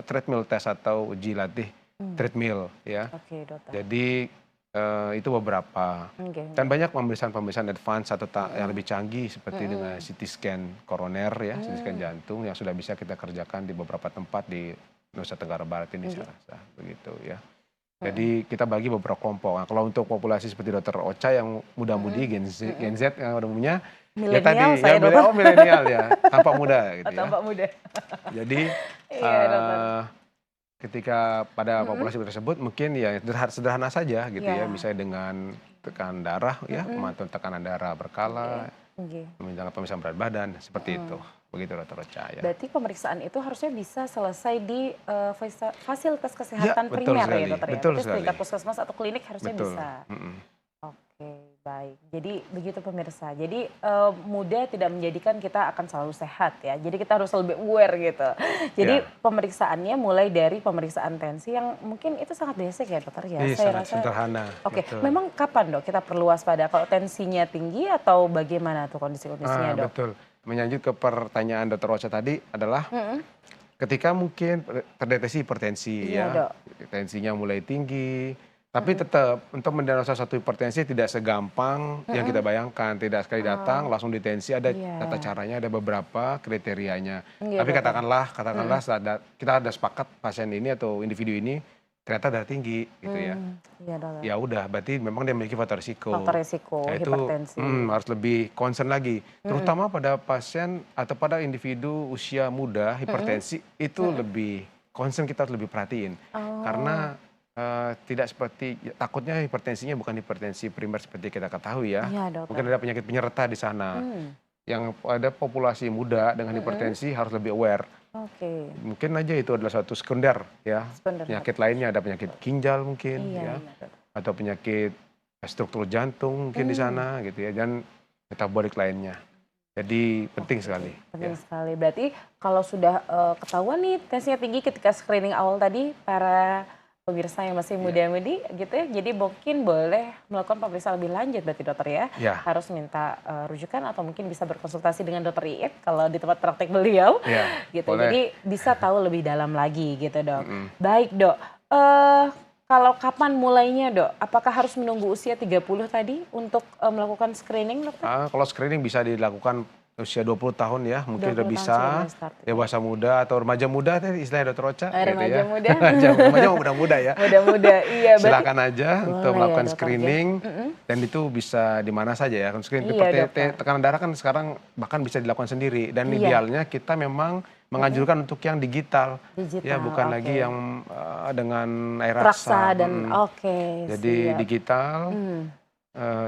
B: treadmill test atau uji latih treadmill, ya.
A: Oke, dokter.
B: Jadi itu beberapa.
A: Oke.
B: Dan banyak pemeriksaan-pemeriksaan advance atau yang lebih canggih seperti dengan CT scan koroner ya, CT scan jantung yang sudah bisa kita kerjakan di beberapa tempat di Nusa Tenggara Barat ini saya rasa begitu ya. Jadi kita bagi beberapa kelompok. Nah, kalau untuk populasi seperti Dokter Ocha yang muda-mudi Gen Z yang pada umumnya ya tadi
A: Milenial saya,
B: ya
A: dokter.
B: milenial ya, tampak muda gitu ya.
A: Tampak muda.
B: Jadi
A: Iya, dokter.
B: ketika pada populasi tersebut mungkin ya sederhana saja gitu ya,
A: Iya.
B: misalnya dengan tekanan darah ya, memantau tekanan darah berkala,
A: Oke.
B: menjalankan pemeriksaan berat badan seperti itu. Begitu Dokter Ocha ya.
A: Berarti pemeriksaan itu harusnya bisa selesai di fasilitas
B: Ya,
A: kesehatan
B: betul
A: primer
B: sekali,
A: ya, dokter ya.
B: betul
A: Berarti
B: sekali.
A: setingkat puskesmas atau klinik harusnya
B: Betul.
A: bisa.
B: Mm-mm.
A: Oke, baik. Jadi begitu pemirsa. Jadi muda tidak menjadikan kita akan selalu sehat ya. Jadi kita harus lebih aware gitu. Jadi
B: Ya.
A: pemeriksaannya mulai dari pemeriksaan tensi yang mungkin itu sangat basic ya, dokter ya.
B: Ini
A: Saya
B: sangat
A: rasa.
B: sederhana.
A: Oke,
B: betul.
A: memang kapan dok kita perlu waspada? Kalau tensinya tinggi atau bagaimana tuh kondisi-kondisinya dok?
B: Betul. Menyambut ke pertanyaan Dokter Ocha tadi adalah ketika mungkin terdeteksi hipertensi
A: Iya,
B: ya,
A: Dok.
B: tensinya mulai tinggi, tapi tetap untuk mendiagnosa satu hipertensi tidak segampang yang kita bayangkan. Tidak sekali datang langsung ditensi, ada
A: Iya.
B: tata caranya, ada beberapa kriterianya.
A: Iya,
B: Tapi
A: dokter.
B: katakanlah kita ada sepakat pasien ini atau individu ini ternyata darah tinggi gitu ya.
A: Iya dokter.
B: Ya udah, berarti memang dia memiliki faktor risiko.
A: Faktor risiko
B: Nah, itu
A: hipertensi.
B: harus lebih concern lagi, terutama pada pasien atau pada individu usia muda hipertensi itu lebih concern, kita harus lebih perhatiin karena tidak seperti takutnya hipertensinya bukan hipertensi primer seperti kita ketahui ya.
A: Iya, dokter.
B: Mungkin ada penyakit penyerta di sana. Yang pada populasi muda dengan hipertensi harus lebih aware.
A: Oke.
B: Mungkin aja itu adalah suatu sekunder ya.
A: Sekunder.
B: Penyakit lainnya ada penyakit ginjal mungkin
A: Iya,
B: ya.
A: iya, dokter.
B: Atau penyakit struktur jantung mungkin di sana gitu ya, dan metabolik lainnya. Jadi penting sekali.
A: Penting
B: Ya.
A: sekali. Berarti kalau sudah ketahuan nih tensinya tinggi ketika screening awal tadi, para pemirsa yang masih muda-mudi gitu ya, jadi mungkin boleh melakukan pemeriksaan lebih lanjut berarti dokter ya.
B: Ya.
A: Harus minta rujukan atau mungkin bisa berkonsultasi dengan dokter Iit kalau di tempat praktek beliau.
B: Ya,
A: Gitu.
B: boleh.
A: Jadi bisa tahu lebih dalam lagi gitu dok. Baik dok, kalau kapan mulainya dok? Apakah harus menunggu usia 30 tadi untuk melakukan screening dokter?
B: Kalau screening bisa dilakukan usia 20 tahun ya, mungkin
A: 20
B: udah
A: tahun
B: bisa.
A: sudah mulai start.
B: Dewasa muda atau remaja muda tadi istilahnya Dokter Ocha.
A: Remaja muda.
B: Remaja muda-muda ya.
A: Muda-muda, iya. Berarti
B: Silakan aja untuk
A: Boleh
B: melakukan
A: ya, dokter,
B: screening dan itu bisa di mana saja ya. Screening
A: Iya, dokter.
B: tekanan darah kan sekarang bahkan bisa dilakukan sendiri dan
A: Iya.
B: idealnya kita memang menganjurkan untuk yang digital. Ya,
A: Digital,
B: bukan
A: oke.
B: lagi yang dengan air
A: Raksa
B: raksa.
A: dan oke.
B: Jadi
A: siap.
B: digital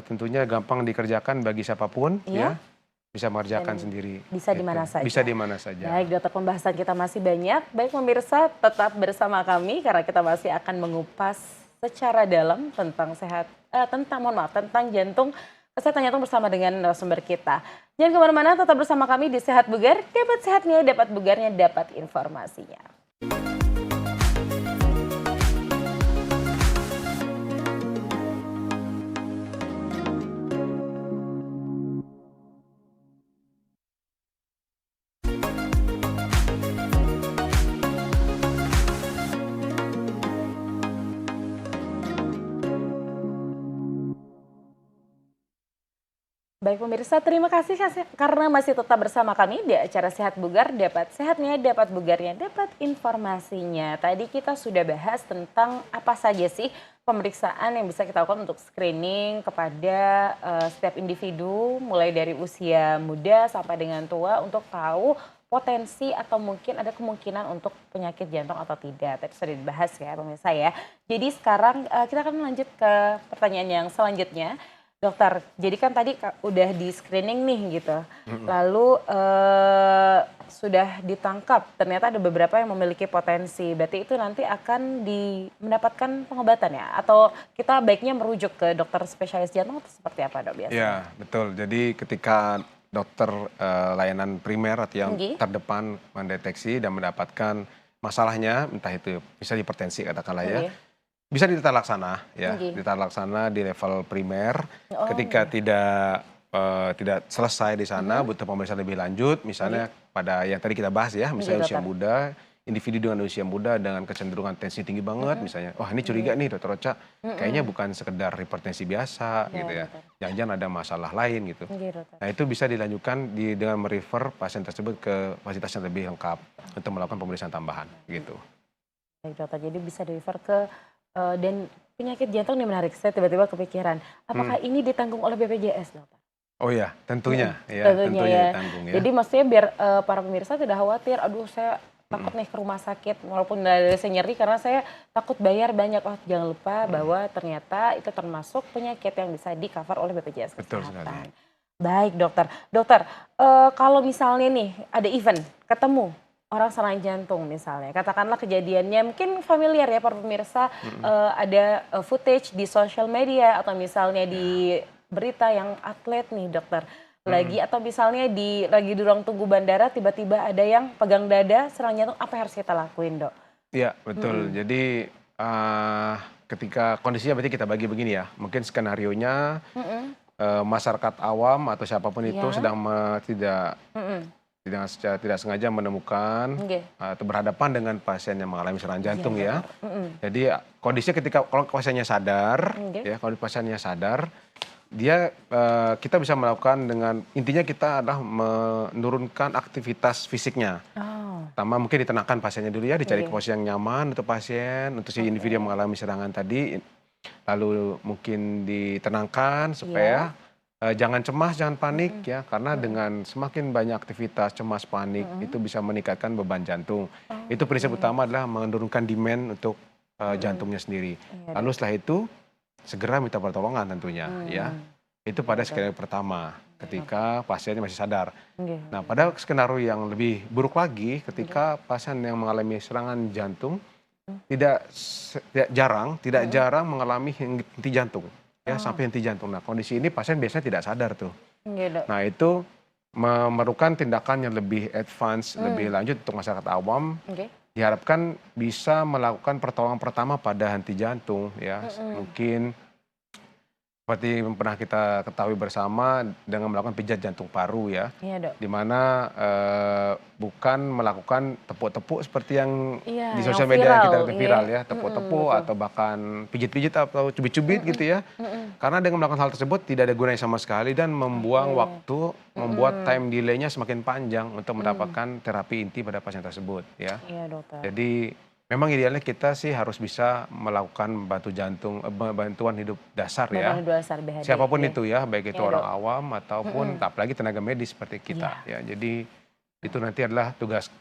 B: tentunya gampang dikerjakan bagi siapapun
A: Iya.
B: ya. Bisa mengerjakan
A: Dan
B: sendiri.
A: bisa di
B: Gitu.
A: mana saja.
B: Bisa di mana saja.
A: Baik dokter, pembahasan kita masih banyak. Baik pemirsa, tetap bersama kami karena kita masih akan mengupas secara dalam tentang tentang jantung, kesehatan jantung bersama dengan narasumber kita. Jangan kemana-mana, tetap bersama kami di Sehat Bugar. Dapat sehatnya, dapat bugarnya, dapat informasinya. Baik pemirsa, terima kasih karena masih tetap bersama kami di acara Sehat Bugar, dapat sehatnya, dapat bugarnya, dapat informasinya. Tadi kita sudah bahas tentang apa saja sih pemeriksaan yang bisa kita lakukan untuk screening kepada setiap individu, mulai dari usia muda sampai dengan tua untuk tahu potensi atau mungkin ada kemungkinan untuk penyakit jantung atau tidak. Tadi sudah dibahas ya pemirsa ya. Jadi sekarang kita akan lanjut ke pertanyaan yang selanjutnya. Dokter, jadi kan tadi udah di screening nih gitu, lalu sudah ditangkap, ternyata ada beberapa yang memiliki potensi, berarti itu nanti akan mendapatkan pengobatan ya? Atau kita baiknya merujuk ke dokter spesialis jantung atau seperti apa dok biasanya?
B: Ya, betul. Jadi ketika dokter layanan primer atau yang terdepan mendeteksi dan mendapatkan masalahnya, entah itu bisa hipertensi katakanlah ya, bisa ditata laksana ya, ditata laksana di level primer. Ketika tidak selesai di sana, butuh pemeriksaan lebih lanjut, misalnya pada yang tadi kita bahas ya, misalnya usia muda, individu dengan usia muda dengan kecenderungan tensi tinggi banget, misalnya, wah ini curiga nih Dokter Ocha, kayaknya bukan sekedar hipertensi biasa gitu ya, jangan-jangan ada masalah lain gitu. Nah itu bisa dilanjutkan dengan merefer pasien tersebut ke fasilitas yang lebih lengkap untuk melakukan pemeriksaan tambahan gitu.
A: Baik dokter, jadi bisa di-refer ke dan penyakit jantung ini menarik, saya tiba-tiba kepikiran, apakah ini ditanggung oleh BPJS dokter?
B: Oh ya, tentunya ya, tentunya ditanggung ya.
A: Jadi maksudnya biar para pemirsa tidak khawatir, aduh saya takut nih ke rumah sakit, walaupun dari saya nyeri karena saya takut bayar banyak. Oh jangan lupa bahwa ternyata itu termasuk penyakit yang bisa di-cover oleh BPJS
B: Betul
A: Kesehatan.
B: sekali.
A: Baik dokter, kalau misalnya nih ada event, ketemu orang serangan jantung misalnya, katakanlah kejadiannya mungkin familiar ya para pemirsa, ada footage di sosial media atau misalnya di berita yang atlet nih dokter lagi, atau misalnya lagi di ruang tunggu bandara tiba-tiba ada yang pegang dada serangan jantung, apa yang harus kita lakuin dok?
B: Iya betul, jadi ketika kondisinya berarti kita bagi begini ya, mungkin skenarionya masyarakat awam atau siapapun itu sedang tidak sengaja menemukan atau berhadapan dengan pasien yang mengalami serangan jantung ya. Jadi kondisinya ketika kalau pasiennya sadar, ya kalau pasiennya sadar, kita bisa melakukan dengan intinya kita adalah menurunkan aktivitas fisiknya. Pertama mungkin ditenangkan pasiennya dulu ya, dicari posisi yang nyaman untuk pasien, untuk si individu yang mengalami serangan tadi, lalu mungkin ditenangkan supaya jangan cemas, jangan panik ya, karena dengan semakin banyak aktivitas cemas, panik itu bisa meningkatkan beban jantung. Itu prinsip utama adalah menurunkan demand untuk jantungnya sendiri. Lalu setelah itu segera minta pertolongan tentunya ya. Itu pada skenario pertama ketika pasiennya masih sadar. Nah pada skenario yang lebih buruk lagi ketika pasien yang mengalami serangan jantung tidak jarang mengalami henti jantung. Ya, sampai henti jantung. Nah, kondisi ini pasien biasanya tidak sadar tuh. Nah, itu memerlukan tindakan yang lebih advance, lebih lanjut untuk masyarakat awam. Diharapkan bisa melakukan pertolongan pertama pada henti jantung ya. Mungkin seperti yang pernah kita ketahui bersama dengan melakukan pijat jantung paru ya. Di mana bukan melakukan tepuk-tepuk seperti yang di sosial media kita viral ya, tepuk-tepuk atau bahkan pijit-pijit atau cubit-cubit gitu ya. Karena dengan melakukan hal tersebut tidak ada gunanya sama sekali dan membuang waktu, membuat time delay-nya semakin panjang untuk mendapatkan terapi inti pada pasien tersebut ya. Jadi memang idealnya kita sih harus bisa melakukan bantuan hidup dasar ya. Siapapun itu ya, baik itu orang awam ataupun apalagi tenaga medis seperti kita ya. Jadi itu nanti adalah tugas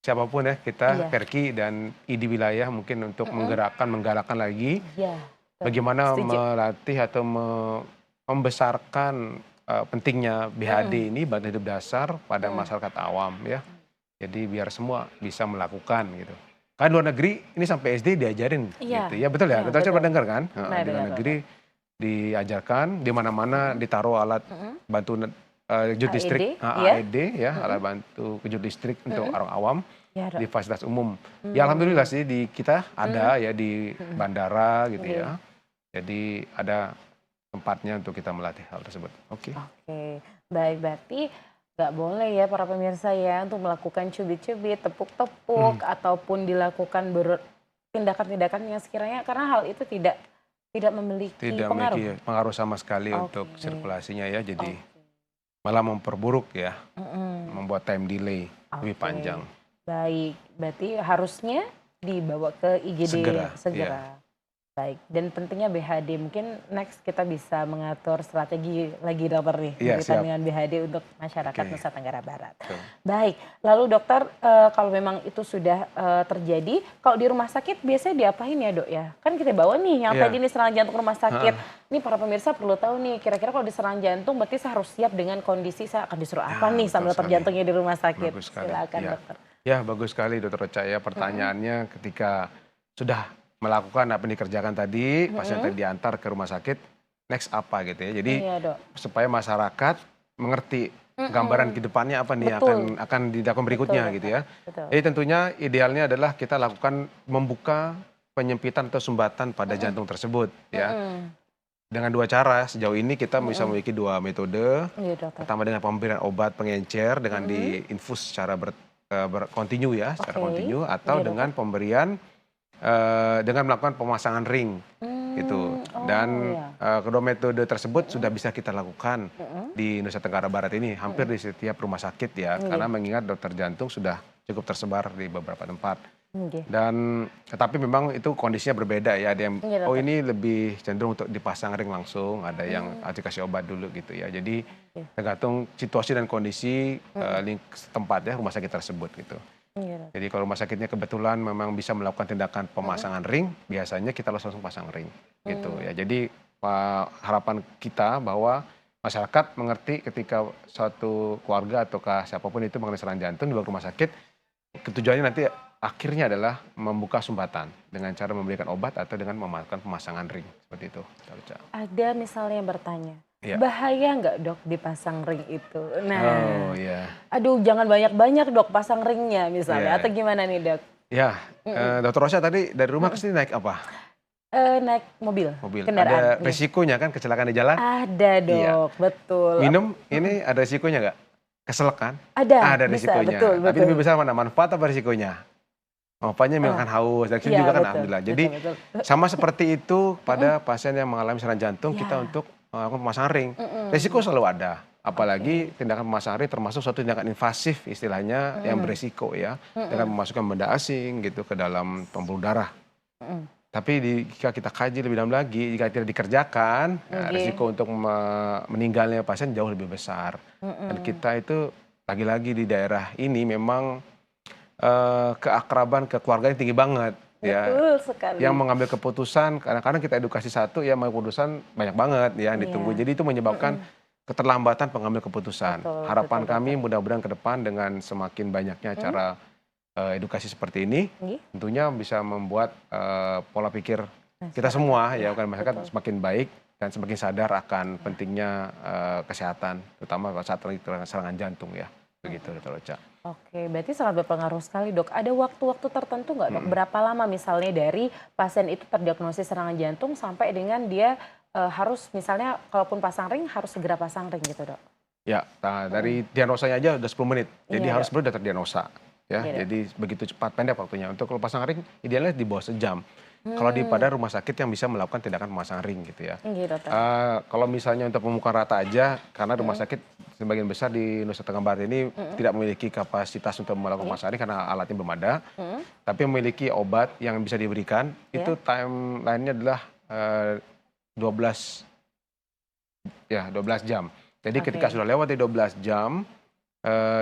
B: siapapun ya, kita Perki dan ID wilayah mungkin untuk menggalakkan lagi bagaimana melatih atau membesarkan pentingnya BHD ini, bantuan hidup dasar pada masyarakat awam ya. Jadi biar semua bisa melakukan gitu. Kan luar negeri ini sampai SD diajarin gitu ya, betul ya, betul coba dengar kan, di luar negeri diajarkan di mana-mana ditaruh alat bantu kejut listrik AED ya, alat bantu kejut listrik untuk orang awam di fasilitas umum. Ya alhamdulillah sih di kita ada ya di bandara gitu ya, jadi ada tempatnya untuk kita melatih hal tersebut. Oke,
A: baik, berarti nggak boleh ya para pemirsa ya untuk melakukan cubit-cubit, tepuk-tepuk ataupun dilakukan tindakan-tindakan yang sekiranya karena hal itu tidak memiliki pengaruh
B: pengaruh sama sekali untuk sirkulasinya ya. Jadi malah memperburuk ya,
A: Mhm.
B: membuat time delay lebih
A: Oke,
B: panjang.
A: baik. Berarti harusnya dibawa ke IGD
B: Segera, iya.
A: segera. Baik, dan pentingnya BHD. Mungkin next kita bisa mengatur strategi lagi dokter nih,
B: Iya,
A: berkaitan
B: siap.
A: dengan BHD untuk masyarakat
B: Oke,
A: Nusa Tenggara Barat.
B: betul.
A: Baik, lalu dokter, kalau memang itu sudah, terjadi, kalau di rumah sakit biasanya diapain ya Dok ya? Kan kita bawa nih yang tadi
B: Iya,
A: nih serangan jantung rumah sakit,
B: heeh.
A: ini para pemirsa perlu tahu nih, kira-kira kalau diserang jantung berarti saya harus siap dengan kondisi saya akan disuruh apa
B: Ya,
A: nih
B: betul
A: sama dokter
B: sekali.
A: jantungnya di rumah sakit?
B: Bagus sekali,
A: Silakan
B: iya.
A: dokter.
B: Ya, bagus sekali Dokter Ocha ya,
A: Mhm,
B: pertanyaannya ketika sudah melakukan apa yang dikerjakan tadi, pasien
A: mhm,
B: tadi diantar ke rumah sakit, next apa gitu ya. Jadi
A: iya Dok,
B: supaya masyarakat mengerti gambaran
A: mhm,
B: ke depannya apa nih
A: betul,
B: akan dilakukan
A: betul
B: berikutnya gitu
A: dokter,
B: ya.
A: betul.
B: Jadi tentunya idealnya adalah kita lakukan membuka penyempitan atau sumbatan pada
A: Mhm,
B: jantung tersebut ya.
A: mhm.
B: Dengan 2 cara, sejauh ini kita bisa
A: Mhm,
B: memiliki 2 metode.
A: iya dokter.
B: Pertama dengan pemberian obat pengencer dengan
A: Mhm,
B: diinfus secara kontinu ya, secara
A: oke.
B: kontinu atau
A: Iya dokter.
B: dengan pemberian, dengan melakukan pemasangan ring gitu.
A: Oh
B: Dan,
A: ya.
B: kedua metode tersebut
A: Mhm,
B: sudah bisa kita lakukan
A: mhm,
B: di Nusa Tenggara Barat ini, hampir
A: mhm.
B: di setiap rumah sakit ya, karena
A: Nggih,
B: mengingat dokter jantung sudah cukup tersebar di beberapa tempat.
A: nggih.
B: Dan tapi memang itu kondisinya berbeda ya, ada yang,
A: Iya
B: oh
A: dokter.
B: ini lebih cenderung untuk dipasang ring langsung, ada yang
A: Mmm,
B: dikasih obat dulu gitu ya. Jadi
A: oke.
B: tergantung situasi dan kondisi,
A: Mhm,
B: setempat ya, rumah sakit tersebut gitu.
A: iya dokter.
B: Jadi kalau rumah sakitnya kebetulan memang bisa melakukan tindakan
A: Mhm,
B: pemasangan ring, biasanya kita langsung pasang ring gitu
A: mmm,
B: ya. Jadi, harapan kita bahwa masyarakat mengerti ketika suatu keluarga ataukah siapapun itu mengalami serangan jantung di rumah sakit, tujuannya nanti akhirnya adalah membuka sumbatan dengan cara memberikan obat atau dengan melakukan pemasangan ring, seperti itu, Kak Uca.
A: ada misalnya yang bertanya,
B: Iya.
A: bahaya nggak Dok dipasang ring itu?
B: Oh,
A: Nah,
B: iya.
A: aduh jangan banyak-banyak Dok pasang ringnya misalnya atau
B: Iya.
A: gimana nih Dok?
B: Ya,
A: Mhm,
B: Dokter Rosya tadi dari rumah ke
A: mhm.
B: sini naik apa?
A: Naik mobil,
B: Mobil.
A: kendaraan,
B: Ada
A: nggih.
B: resikonya kan kecelakaan di jalan?
A: Ada
B: Iya.
A: Dok, betul.
B: Minum
A: Mhm,
B: ini ada resikonya nggak? Keselak kan?
A: ada,
B: Ada
A: bisa, betul
B: resikonya, tapi lebih
A: betul.
B: besar mana, manfaat apa resikonya? Manfaatnya
A: Ah,
B: menghilangkan haus, dan sini
A: iya
B: juga kan
A: betul,
B: alhamdulillah.
A: betul
B: Jadi
A: betul.
B: sama seperti itu
A: Mhm,
B: pada pasien yang mengalami serangan jantung, kita
A: iya,
B: untuk melakukan pemasangan ring. Resiko
A: mhm,
B: selalu ada, apalagi
A: oke,
B: tindakan pemasangan ring termasuk suatu tindakan invasif istilahnya yang
A: mhm,
B: beresiko ya, dengan
A: mhm,
B: memasukkan benda asing gitu ke dalam pembuluh darah.
A: mhm,
B: Tapi jika kita kaji lebih dalam lagi, jika tidak dikerjakan,
A: nggih,
B: risiko untuk meninggalnya pasien jauh lebih besar. Dan
A: mhm,
B: kita itu lagi-lagi di daerah ini memang, keakraban kekeluargaan tinggi banget ya.
A: betul
B: Yang
A: sekali.
B: mengambil keputusan kadang-kadang kita edukasi satu, yang mengambil keputusan banyak banget ya yang ditunggu.
A: Iya,
B: Jadi itu menyebabkan
A: mhm,
B: keterlambatan pengambil keputusan.
A: betul betul
B: Harapan
A: dokter,
B: kami mudah-mudahan ke depan dengan semakin banyaknya
A: mhm,
B: acara edukasi seperti ini,
A: nggih,
B: tentunya bisa membuat, pola pikir kita
A: masyarakat,
B: semua
A: iya
B: ya, bukan masyarakat
A: betul,
B: semakin baik dan semakin sadar akan
A: iya,
B: pentingnya, kesehatan, terutama pada saat lagi serangan jantung ya, begitu
A: mhm.
B: Dokter Ocha.
A: Oke, berarti sangat berpengaruh sekali Dok. Ada waktu-waktu tertentu nggak Dok?
B: Mhm.
A: Berapa lama misalnya dari pasien itu terdiagnosis serangan jantung sampai dengan dia, harus misalnya kalaupun pasang ring harus segera pasang ring gitu Dok?
B: Ya,
A: Mhm,
B: dari diagnosanya aja udah 10 menit, jadi
A: iya
B: harus
A: Dok,
B: benar udah terdiagnosa ya,
A: iya Dok.
B: jadi begitu cepat, pendek waktunya. Untuk kalau pasang ring idealnya di bawah sejam, kalau
A: Mmm,
B: pada rumah sakit yang bisa melakukan tindakan pemasangan ring gitu ya.
A: nggih dokter,
B: Kalau misalnya untuk pembukaan rata aja, karena rumah
A: mhm,
B: sakit sebagian besar di Nusa Tenggara Barat ini
A: mhm,
B: tidak memiliki kapasitas untuk melakukan
A: nggih,
B: pemasangan karena alatnya belum ada,
A: mhm,
B: tapi memiliki obat yang bisa diberikan,
A: iya,
B: itu timeline-nya adalah, 12 ya 12 jam. Jadi ketika
A: oke.
B: sudah lewat di 12 jam,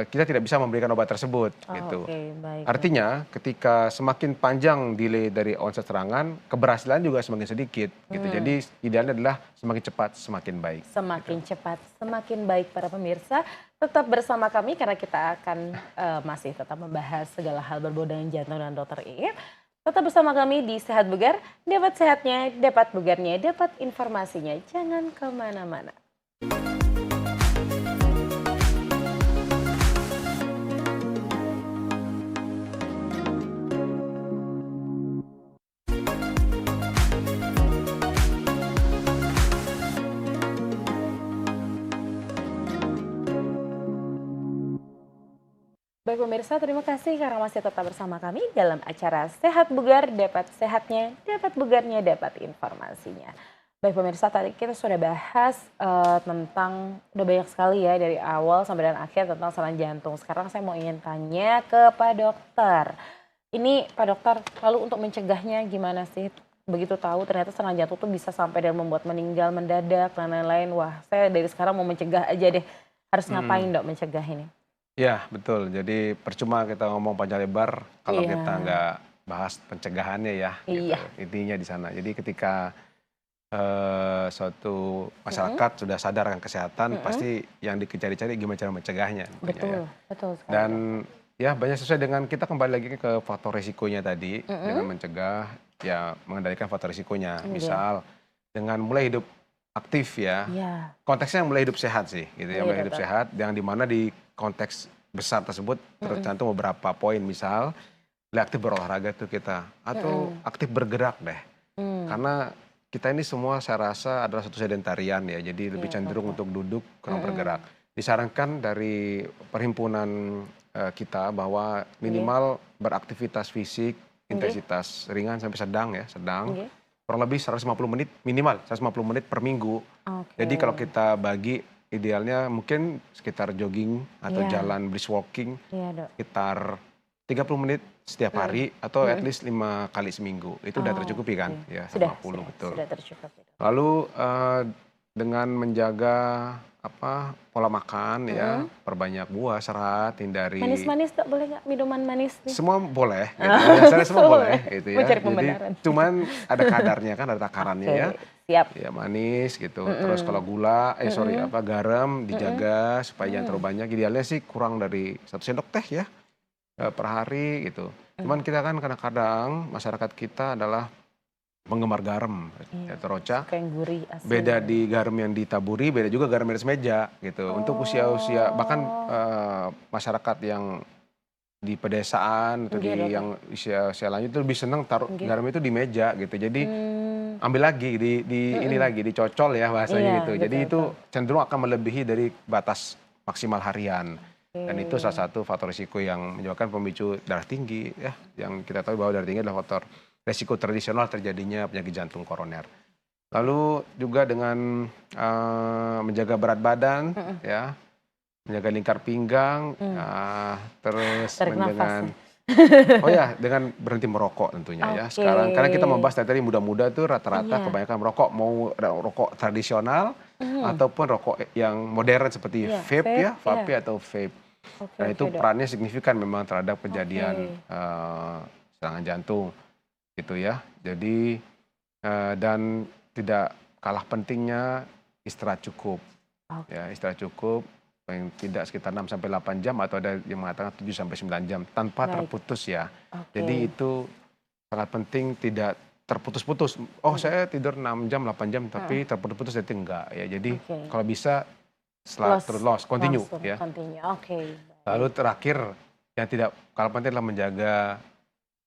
B: kita tidak bisa memberikan obat tersebut,
A: Oh,
B: gitu.
A: oke, baik dokter.
B: Artinya ketika semakin panjang delay dari onset serangan, keberhasilan juga semakin sedikit, gitu.
A: Mmm,
B: Jadi idealnya adalah semakin cepat semakin baik, gitu.
A: semakin cepat semakin baik para pemirsa. Tetap bersama kami karena kita akan, masih tetap membahas segala hal berbau dengan jantung dan dokter Iip. Tetap bersama kami di Sehat Bugar, dapat sehatnya, dapat bugarnya, dapat informasinya. Jangan kemana-mana. Baik pemirsa, terima kasih karena masih tetap bersama kami dalam acara Sehat Bugar, dapat sehatnya, dapat bugarnya, dapat informasinya. Baik pemirsa, tadi kita sudah bahas tentang udah banyak sekali ya dari awal sampai dan akhir tentang serangan jantung. Sekarang saya mau ingin tanya ke Pak Dokter. Ini Pak Dokter, lalu untuk mencegahnya gimana sih? Begitu tahu ternyata serangan jantung tuh bisa sampai dan membuat meninggal mendadak dan lain-lain. Wah, saya dari sekarang mau mencegah aja deh. Harus ngapain
B: Mhm.
A: Dok mencegah ini?
B: Ya, betul. Jadi percuma kita ngomong panjang lebar kalau
A: Iya,
B: kita nggak bahas pencegahannya ya, gitu.
A: iya.
B: Intinya di sana. Jadi ketika suatu
A: Mhm,
B: masyarakat sudah sadar akan kesehatan,
A: mhm.
B: pasti yang dicari-cari gimana cara mencegahnya tentunya ya.
A: Betul, betul sekali
B: Dan
A: Dok.
B: ya banyak sesuai dengan kita kembali lagi ke faktor risikonya tadi, dengan
A: Mhm,
B: mencegah, ya mengendalikan faktor risikonya.
A: iya,
B: Misal dengan mulai hidup aktif ya,
A: iya,
B: konteksnya mulai hidup sehat sih gitu ya,
A: iya
B: mulai hidup
A: Dokter.
B: sehat yang dimana di konteks besar tersebut
A: Mhm,
B: tercantum beberapa poin, misal mulai aktif berolahraga tuh kita, atau
A: mhm,
B: aktif bergerak deh.
A: mmm,
B: Karena kita ini semua saya rasa adalah satu sedentarian ya, jadi lebih
A: iya
B: cenderung
A: betul.
B: untuk duduk, kurang bergerak.
A: Mhm,
B: Disarankan dari perhimpunan kita bahwa
A: iya,
B: minimal beraktivitas fisik,
A: nggih,
B: intensitas ringan sampai sedang ya, sedang,
A: nggih.
B: kurang lebih 150 menit, minimal 150 menit per minggu.
A: Oke,
B: Jadi kalau kita bagi, idealnya mungkin sekitar jogging atau
A: iya,
B: jalan brisk walking
A: iya, Dok,
B: sekitar 30 menit setiap
A: mhm,
B: hari atau at
A: mhm.
B: least 5 kali seminggu. Itu udah tercukupi kan?
A: Oke,
B: Ya
A: sudah
B: 150
A: sudah
B: betul.
A: sudah tercukupi, Dok.
B: Lalu, dengan menjaga pola makan ya,
A: Mhm,
B: perbanyak buah, serat, hindari
A: manis-manis, Dok, boleh nggak minuman manis nih?
B: semua boleh gitu ya,
A: Oh,
B: dasarnya semua boleh
A: boleh,
B: gitu
A: mau
B: ya.
A: cari
B: Jadi
A: pembenaran.
B: cuman ada kadarnya kan, ada takarannya ya.
A: Oke, siap.
B: Ya manis gitu, terus kalau
A: Mhm,
B: gula
A: mhm,
B: garam
A: mhm,
B: dijaga supaya jangan terlalu
A: mhm,
B: banyak, idealnya sih kurang dari 1 sendok teh ya, per hari gitu. Cuman
A: mmm,
B: kita kan kadang-kadang masyarakat kita adalah penggemar garam
A: iya,
B: ya Rocha,
A: suka yang gurih, asin
B: beda
A: gitu.
B: di garam yang ditaburi, beda juga garam di atas meja gitu. Untuk usia-usia bahkan,
A: Oh,
B: masyarakat yang di pedesaan atau
A: nggih,
B: di
A: Dokter,
B: yang usia-usia lanjut itu lebih seneng taruh
A: nggih,
B: garam itu di meja gitu. Jadi
A: mmm,
B: ambil lagi, di ini
A: mhm,
B: lagi, dicocol ya bahasanya
A: iya,
B: gitu. Jadi
A: betul betul,
B: itu cenderung akan melebihi dari batas maksimal harian. Dan itu salah
A: oke,
B: satu faktor risiko yang menyebabkan pemicu darah tinggi ya, yang kita tahu bahwa darah tinggi adalah faktor resiko tradisional terjadinya penyakit jantung koroner. Lalu juga dengan, menjaga berat badan
A: mhm,
B: ya, menjaga lingkar pinggang,
A: mmm,
B: terus
A: tarik nafas
B: dengan
A: nih.
B: oh ya, dengan berhenti merokok tentunya ya.
A: Oke,
B: Sekarang karena kita membahas dari tadi muda-muda tuh rata-rata
A: iya,
B: kebanyakan merokok, mau rokok tradisional
A: mhm,
B: ataupun rokok yang modern seperti
A: iya,
B: vape
A: vape,
B: ya,
A: iya,
B: atau vape.
A: oke
B: Nah itu
A: oke, Dok,
B: perannya signifikan memang terhadap
A: oke,
B: kejadian, serangan jantung gitu ya. Jadi, dan tidak kalah pentingnya istirahat cukup.
A: oke,
B: Ya, istirahat cukup, paling tidak sekitar 6 sampai 8 jam atau ada yang mengatakan 7 sampai 9 jam tanpa
A: baik,
B: terputus ya.
A: oke,
B: Jadi itu sangat penting tidak terputus-putus. Oh
A: mhm,
B: saya tidur 6 jam, 8 jam
A: mhm,
B: tapi terputus-putus itu enggak ya. Jadi
A: oke,
B: kalau bisa terus
A: los
B: loss, continue
A: langsung
B: ya.
A: continue, oke,
B: Lalu
A: baik,
B: terakhir yang tidak kalah penting adalah menjaga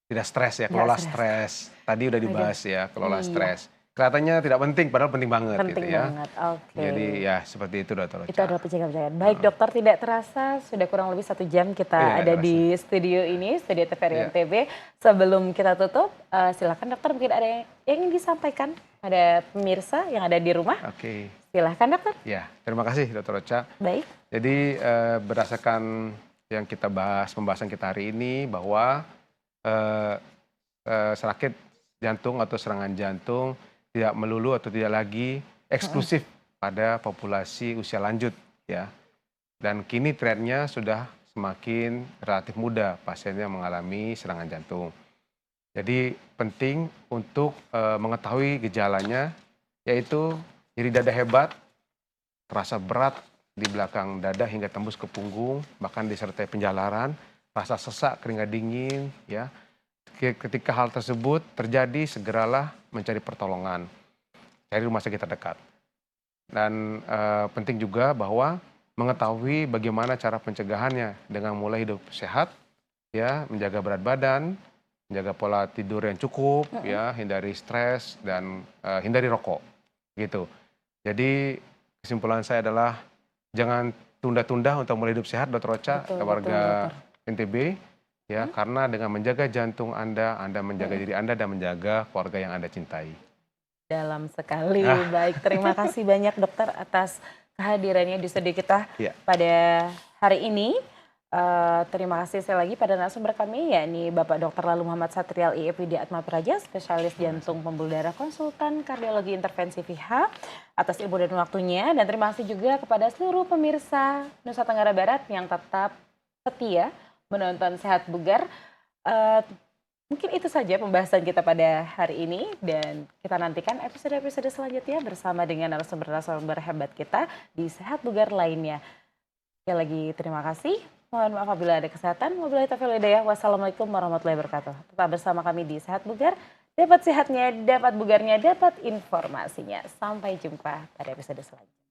B: tidak stres ya,
A: nggak
B: kelola
A: stres,
B: stres. Tadi udah
A: aduh,
B: dibahas ya, kelola
A: iya,
B: stres. Kelihatannya tidak penting padahal penting banget gitu
A: penting
B: ya.
A: banget, oke.
B: Jadi ya seperti itu Dokter
A: Itu
B: Ocha.
A: adalah penjaga-penjagaan. Baik dokter, tidak terasa sudah kurang lebih 1 jam kita
B: Iya
A: ada
B: nggak rasa.
A: di studio ini, studio TVRI
B: Iya.
A: NTB. Sebelum kita tutup, silakan dokter mungkin ada yang ingin disampaikan pada pemirsa yang ada di rumah?
B: Oke,
A: Silahkan dokter.
B: ya terima kasih Dokter Ocha.
A: Baik.
B: Jadi berdasarkan yang kita bahas, pembahasan kita hari ini bahwa eh, sakit jantung atau serangan jantung tidak melulu atau tidak lagi
A: Mhm.
B: eksklusif pada populasi usia lanjut ya. Dan kini trennya sudah semakin relatif muda pasiennya mengalami serangan jantung. Jadi penting untuk mengetahui gejalanya yaitu nyeri dada hebat, terasa berat di belakang dada hingga tembus ke punggung, bahkan disertai penjalaran, rasa sesak, keringat dingin, ya. Ketika hal tersebut terjadi, segeralah mencari pertolongan, cari rumah sakit terdekat. Dan penting juga bahwa mengetahui bagaimana cara pencegahannya dengan mulai hidup sehat, ya, menjaga berat badan, menjaga pola tidur yang cukup,
A: Mhm.
B: ya, hindari stres dan hindari rokok, gitu. Jadi kesimpulan saya adalah jangan tunda-tunda untuk mulai hidup sehat, Dokter Ocha,
A: Betul betul
B: warga
A: dokter.
B: NTB, ya,
A: Mhm,
B: karena dengan menjaga jantung Anda, Anda menjaga
A: mhm.
B: diri Anda dan menjaga keluarga yang Anda cintai.
A: Dalam sekali.
B: Ah.
A: Baik, terima kasih banyak dokter atas kehadirannya di studio kita
B: Iya.
A: pada hari ini. Terima kasih sekali lagi pada narasumber kami, yakni Bapak Dr. Lalu Muhammad Satrial IEPD Atma Praja, spesialis jantung pembuluh darah, konsultan kardiologi intervensi VH, atas ilmu dan waktunya. Dan terima kasih juga kepada seluruh pemirsa Nusa Tenggara Barat yang tetap setia menonton Sehat Bugar. Mungkin itu saja pembahasan kita pada hari ini, dan kita nantikan episode-episode selanjutnya bersama dengan narasumber-narasumber hebat kita di Sehat Bugar lainnya. Sekali lagi terima kasih. Mohon maaf apabila ada kesehatan. Wabillahi taufiq wal hidayah. Wassalamualaikum warahmatullahi wabarakatuh. Tetap bersama kami di Sehat Bugar. Dapat sehatnya, dapat bugarnya, dapat informasinya. Sampai jumpa pada episode selanjutnya.